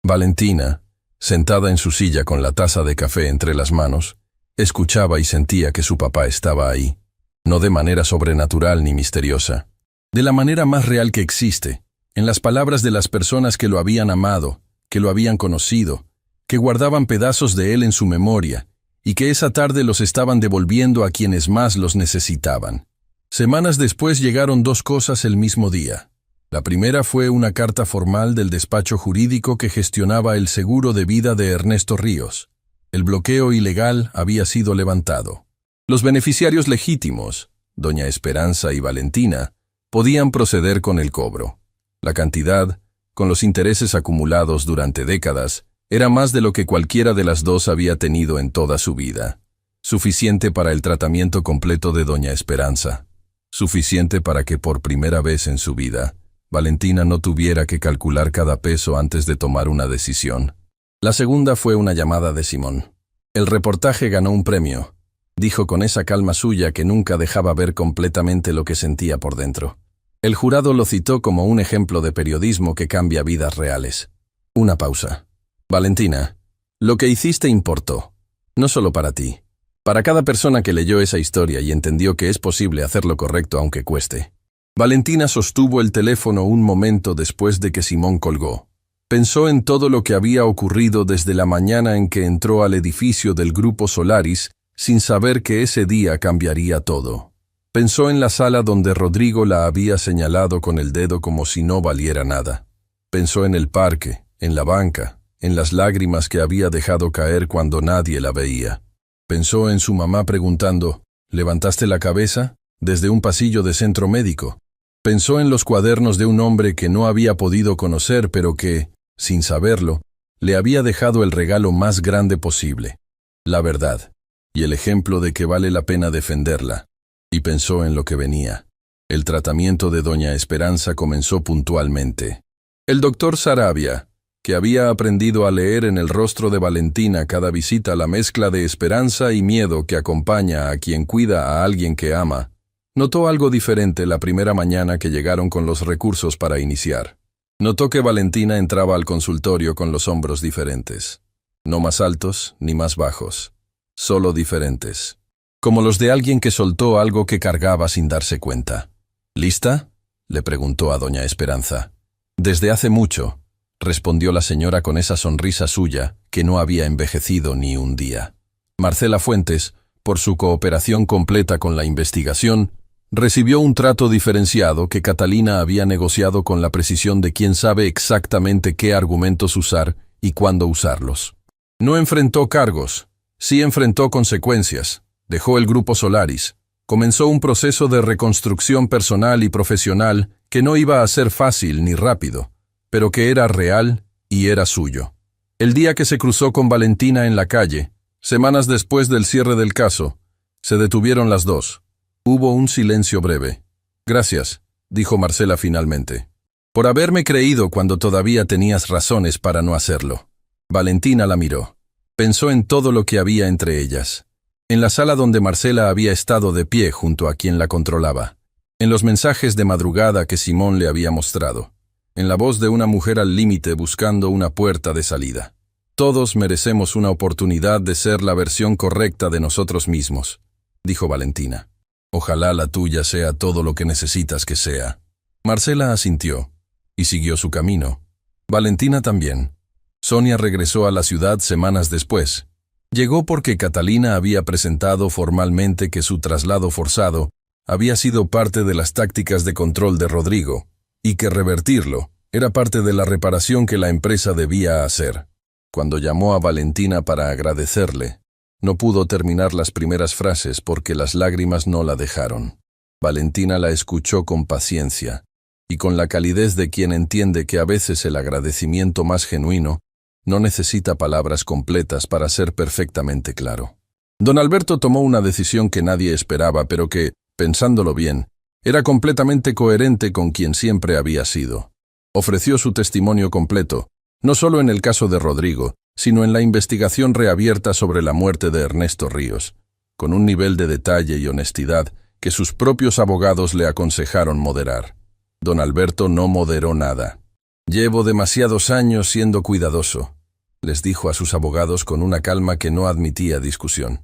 Valentina, sentada en su silla con la taza de café entre las manos, escuchaba y sentía que su papá estaba ahí. No de manera sobrenatural ni misteriosa. De la manera más real que existe, en las palabras de las personas que lo habían amado, que lo habían conocido, que guardaban pedazos de él en su memoria, y que esa tarde los estaban devolviendo a quienes más los necesitaban. Semanas después llegaron dos cosas el mismo día. La primera fue una carta formal del despacho jurídico que gestionaba el seguro de vida de Ernesto Ríos. El bloqueo ilegal había sido levantado. Los beneficiarios legítimos, doña Esperanza y Valentina, podían proceder con el cobro. La cantidad, con los intereses acumulados durante décadas, era más de lo que cualquiera de las dos había tenido en toda su vida. Suficiente para el tratamiento completo de doña Esperanza. Suficiente para que por primera vez en su vida, Valentina no tuviera que calcular cada peso antes de tomar una decisión. La segunda fue una llamada de Simón. El reportaje ganó un premio, dijo con esa calma suya que nunca dejaba ver completamente lo que sentía por dentro. El jurado lo citó como un ejemplo de periodismo que cambia vidas reales. Una pausa. Valentina, lo que hiciste importó. No solo para ti. Para cada persona que leyó esa historia y entendió que es posible hacer lo correcto aunque cueste. Valentina sostuvo el teléfono un momento después de que Simón colgó. Pensó en todo lo que había ocurrido desde la mañana en que entró al edificio del Grupo Solaris sin saber que ese día cambiaría todo. Pensó en la sala donde Rodrigo la había señalado con el dedo como si no valiera nada. Pensó en el parque, en la banca, en las lágrimas que había dejado caer cuando nadie la veía. Pensó en su mamá preguntando, ¿levantaste la cabeza? Desde un pasillo de centro médico. Pensó en los cuadernos de un hombre que no había podido conocer pero que, sin saberlo, le había dejado el regalo más grande posible, la verdad, y el ejemplo de que vale la pena defenderla. Y pensó en lo que venía. El tratamiento de doña Esperanza comenzó puntualmente. El doctor Saravia, que había aprendido a leer en el rostro de Valentina cada visita la mezcla de esperanza y miedo que acompaña a quien cuida a alguien que ama, notó algo diferente la primera mañana que llegaron con los recursos para iniciar. Notó que Valentina entraba al consultorio con los hombros diferentes. No más altos ni más bajos, solo diferentes. Como los de alguien que soltó algo que cargaba sin darse cuenta. ¿Lista?, le preguntó a doña Esperanza. Desde hace mucho, respondió la señora con esa sonrisa suya que no había envejecido ni un día. Marcela Fuentes, por su cooperación completa con la investigación, recibió un trato diferenciado que Catalina había negociado con la precisión de quien sabe exactamente qué argumentos usar y cuándo usarlos. No enfrentó cargos, sí enfrentó consecuencias, dejó el grupo Solaris, comenzó un proceso de reconstrucción personal y profesional que no iba a ser fácil ni rápido, pero que era real y era suyo. El día que se cruzó con Valentina en la calle, semanas después del cierre del caso, se detuvieron las dos. Hubo un silencio breve. «Gracias», dijo Marcela finalmente, «por haberme creído cuando todavía tenías razones para no hacerlo». Valentina la miró. Pensó en todo lo que había entre ellas. En la sala donde Marcela había estado de pie junto a quien la controlaba. En los mensajes de madrugada que Simón le había mostrado. En la voz de una mujer al límite buscando una puerta de salida. «Todos merecemos una oportunidad de ser la versión correcta de nosotros mismos», dijo Valentina. «Ojalá la tuya sea todo lo que necesitas que sea». Marcela asintió y siguió su camino. Valentina también. Sonia regresó a la ciudad semanas después. Llegó porque Catalina había presentado formalmente que su traslado forzado había sido parte de las tácticas de control de Rodrigo, y que revertirlo era parte de la reparación que la empresa debía hacer. Cuando llamó a Valentina para agradecerle, no pudo terminar las primeras frases porque las lágrimas no la dejaron. Valentina la escuchó con paciencia, y con la calidez de quien entiende que a veces el agradecimiento más genuino no necesita palabras completas para ser perfectamente claro. Don Alberto tomó una decisión que nadie esperaba, pero que, pensándolo bien, era completamente coherente con quien siempre había sido. Ofreció su testimonio completo, no solo en el caso de Rodrigo, sino en la investigación reabierta sobre la muerte de Ernesto Ríos, con un nivel de detalle y honestidad que sus propios abogados le aconsejaron moderar. Don Alberto no moderó nada. «Llevo demasiados años siendo cuidadoso», les dijo a sus abogados con una calma que no admitía discusión.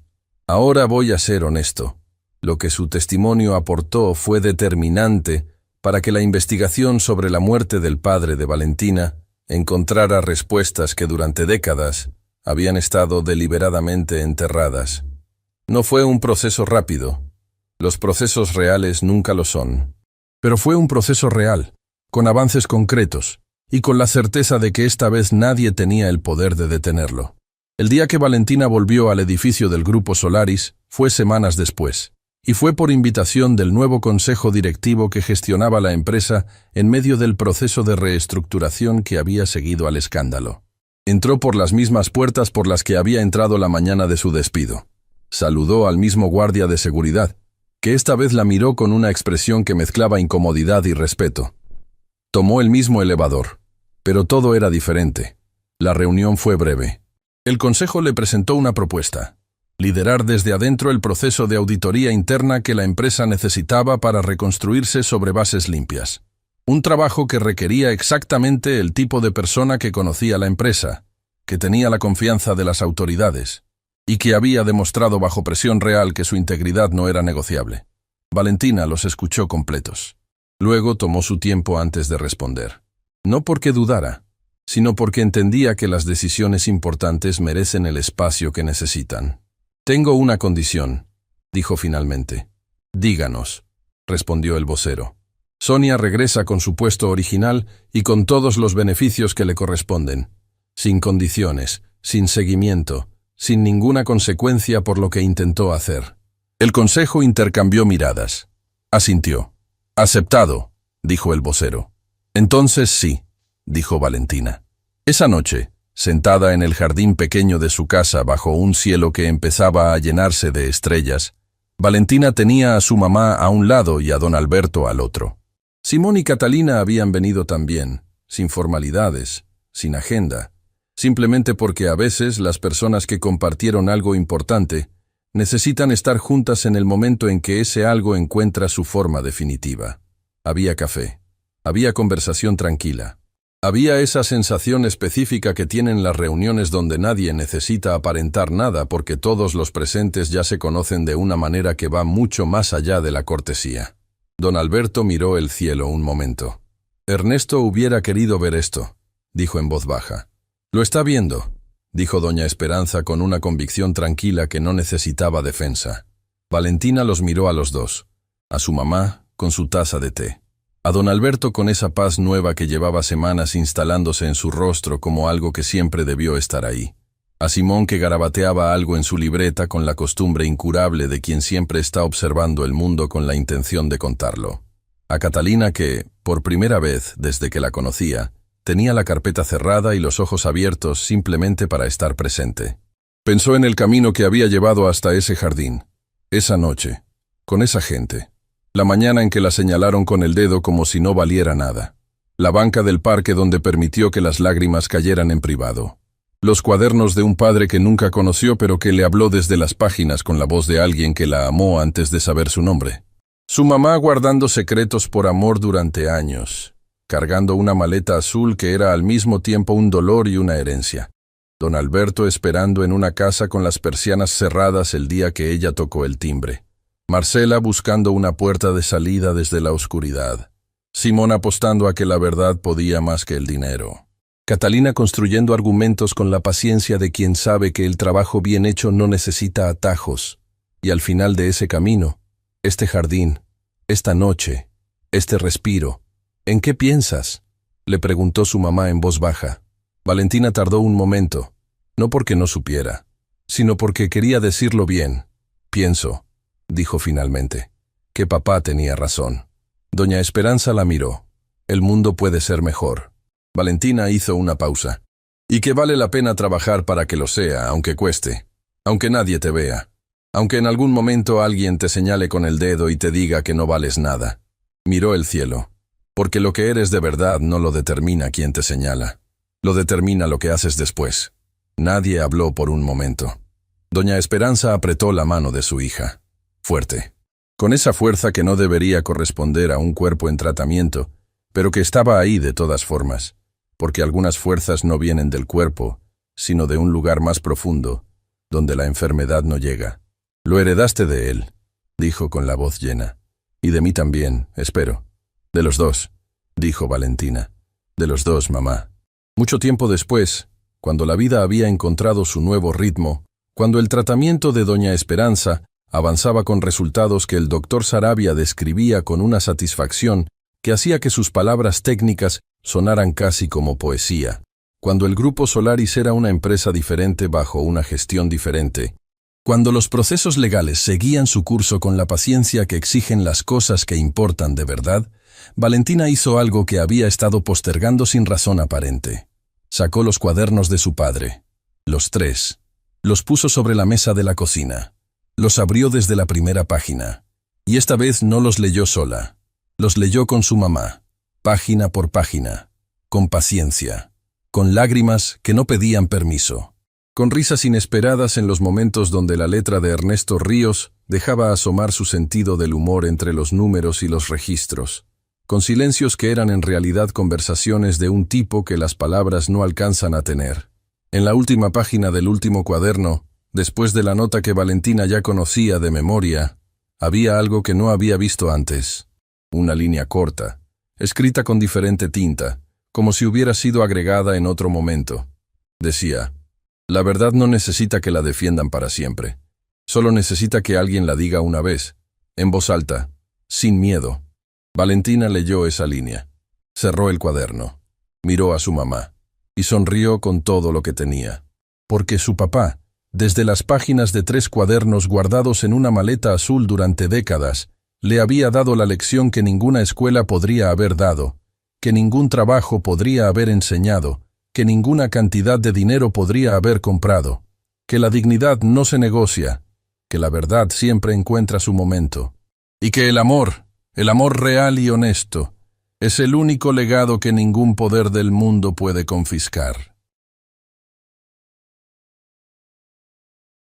«Ahora voy a ser honesto. Lo que su testimonio aportó fue determinante para que la investigación sobre la muerte del padre de Valentina encontrara respuestas que durante décadas habían estado deliberadamente enterradas. No fue un proceso rápido. Los procesos reales nunca lo son. Pero fue un proceso real, con avances concretos, y con la certeza de que esta vez nadie tenía el poder de detenerlo. El día que Valentina volvió al edificio del Grupo Solaris fue semanas después, y fue por invitación del nuevo consejo directivo que gestionaba la empresa en medio del proceso de reestructuración que había seguido al escándalo. Entró por las mismas puertas por las que había entrado la mañana de su despido. Saludó al mismo guardia de seguridad, que esta vez la miró con una expresión que mezclaba incomodidad y respeto. Tomó el mismo elevador, pero todo era diferente. La reunión fue breve. El consejo le presentó una propuesta: liderar desde adentro el proceso de auditoría interna que la empresa necesitaba para reconstruirse sobre bases limpias. Un trabajo que requería exactamente el tipo de persona que conocía la empresa, que tenía la confianza de las autoridades, y que había demostrado bajo presión real que su integridad no era negociable. Valentina los escuchó completos. Luego tomó su tiempo antes de responder. No porque dudara, sino porque entendía que las decisiones importantes merecen el espacio que necesitan. «Tengo una condición», dijo finalmente. «Díganos», respondió el vocero. «Sonia regresa con su puesto original y con todos los beneficios que le corresponden. sin condiciones, sin seguimiento, sin ninguna consecuencia por lo que intentó hacer. El consejo intercambió miradas. Asintió. «Aceptado», dijo el vocero. «Entonces sí», dijo Valentina. Esa noche, sentada en el jardín pequeño de su casa bajo un cielo que empezaba a llenarse de estrellas, Valentina tenía a su mamá a un lado y a don Alberto al otro. Simón y Catalina habían venido también, sin formalidades, sin agenda, simplemente porque a veces las personas que compartieron algo importante necesitan estar juntas en el momento en que ese algo encuentra su forma definitiva. Había café, había conversación tranquila, había esa sensación específica que tienen las reuniones donde nadie necesita aparentar nada porque todos los presentes ya se conocen de una manera que va mucho más allá de la cortesía. Don Alberto miró el cielo un momento. «Ernesto hubiera querido ver esto», dijo en voz baja. «Lo está viendo», dijo doña Esperanza con una convicción tranquila que no necesitaba defensa. Valentina los miró a los dos, a su mamá con su taza de té, a don Alberto con esa paz nueva que llevaba semanas instalándose en su rostro como algo que siempre debió estar ahí, a Simón que garabateaba algo en su libreta con la costumbre incurable de quien siempre está observando el mundo con la intención de contarlo, a Catalina que, por primera vez desde que la conocía, tenía la carpeta cerrada y los ojos abiertos simplemente para estar presente. Pensó en el camino que había llevado hasta ese jardín, esa noche, con esa gente, la mañana en que la señalaron con el dedo como si no valiera nada, la banca del parque donde permitió que las lágrimas cayeran en privado, los cuadernos de un padre que nunca conoció pero que le habló desde las páginas con la voz de alguien que la amó antes de saber su nombre, su mamá guardando secretos por amor durante años, cargando una maleta azul que era al mismo tiempo un dolor y una herencia. Don Alberto esperando en una casa con las persianas cerradas el día que ella tocó el timbre. Marcela buscando una puerta de salida desde la oscuridad. Simón apostando a que la verdad podía más que el dinero. Catalina construyendo argumentos con la paciencia de quien sabe que el trabajo bien hecho no necesita atajos. Y al final de ese camino, este jardín, esta noche, este respiro, ¿en qué piensas?, le preguntó su mamá en voz baja. Valentina tardó un momento, no porque no supiera, sino porque quería decirlo bien. «Pienso», dijo finalmente, «que papá tenía razón». Doña Esperanza la miró. «El mundo puede ser mejor». Valentina hizo una pausa. «Y que vale la pena trabajar para que lo sea, aunque cueste, aunque nadie te vea, aunque en algún momento alguien te señale con el dedo y te diga que no vales nada». Miró el cielo. «Porque lo que eres de verdad no lo determina quien te señala. Lo determina lo que haces después». Nadie habló por un momento. Doña Esperanza apretó la mano de su hija. Fuerte. Con esa fuerza que no debería corresponder a un cuerpo en tratamiento, pero que estaba ahí de todas formas, porque algunas fuerzas no vienen del cuerpo, sino de un lugar más profundo, donde la enfermedad no llega. «Lo heredaste de él», dijo con la voz llena. «Y de mí también, espero». «De los dos», dijo Valentina. «De los dos, mamá». Mucho tiempo después, cuando la vida había encontrado su nuevo ritmo, cuando el tratamiento de doña Esperanza avanzaba con resultados que el doctor Sarabia describía con una satisfacción que hacía que sus palabras técnicas sonaran casi como poesía, cuando el Grupo Solaris era una empresa diferente bajo una gestión diferente, cuando los procesos legales seguían su curso con la paciencia que exigen las cosas que importan de verdad, Valentina hizo algo que había estado postergando sin razón aparente. Sacó los cuadernos de su padre, los 3, los puso sobre la mesa de la cocina, los abrió desde la primera página, y esta vez no los leyó sola, los leyó con su mamá, página por página, con paciencia, con lágrimas que no pedían permiso, con risas inesperadas en los momentos donde la letra de Ernesto Ríos dejaba asomar su sentido del humor entre los números y los registros, con silencios que eran en realidad conversaciones de un tipo que las palabras no alcanzan a tener. En la última página del último cuaderno, después de la nota que Valentina ya conocía de memoria, había algo que no había visto antes. Una línea corta, escrita con diferente tinta, como si hubiera sido agregada en otro momento. Decía: «La verdad no necesita que la defiendan para siempre. Solo necesita que alguien la diga una vez, en voz alta, sin miedo». Valentina leyó esa línea. Cerró el cuaderno. Miró a su mamá. y sonrió con todo lo que tenía. Porque su papá, desde las páginas de 3 cuadernos guardados en una maleta azul durante décadas, le había dado la lección que ninguna escuela podría haber dado, que ningún trabajo podría haber enseñado, que ninguna cantidad de dinero podría haber comprado, que la dignidad no se negocia, que la verdad siempre encuentra su momento, y que el amor real y honesto, es el único legado que ningún poder del mundo puede confiscar.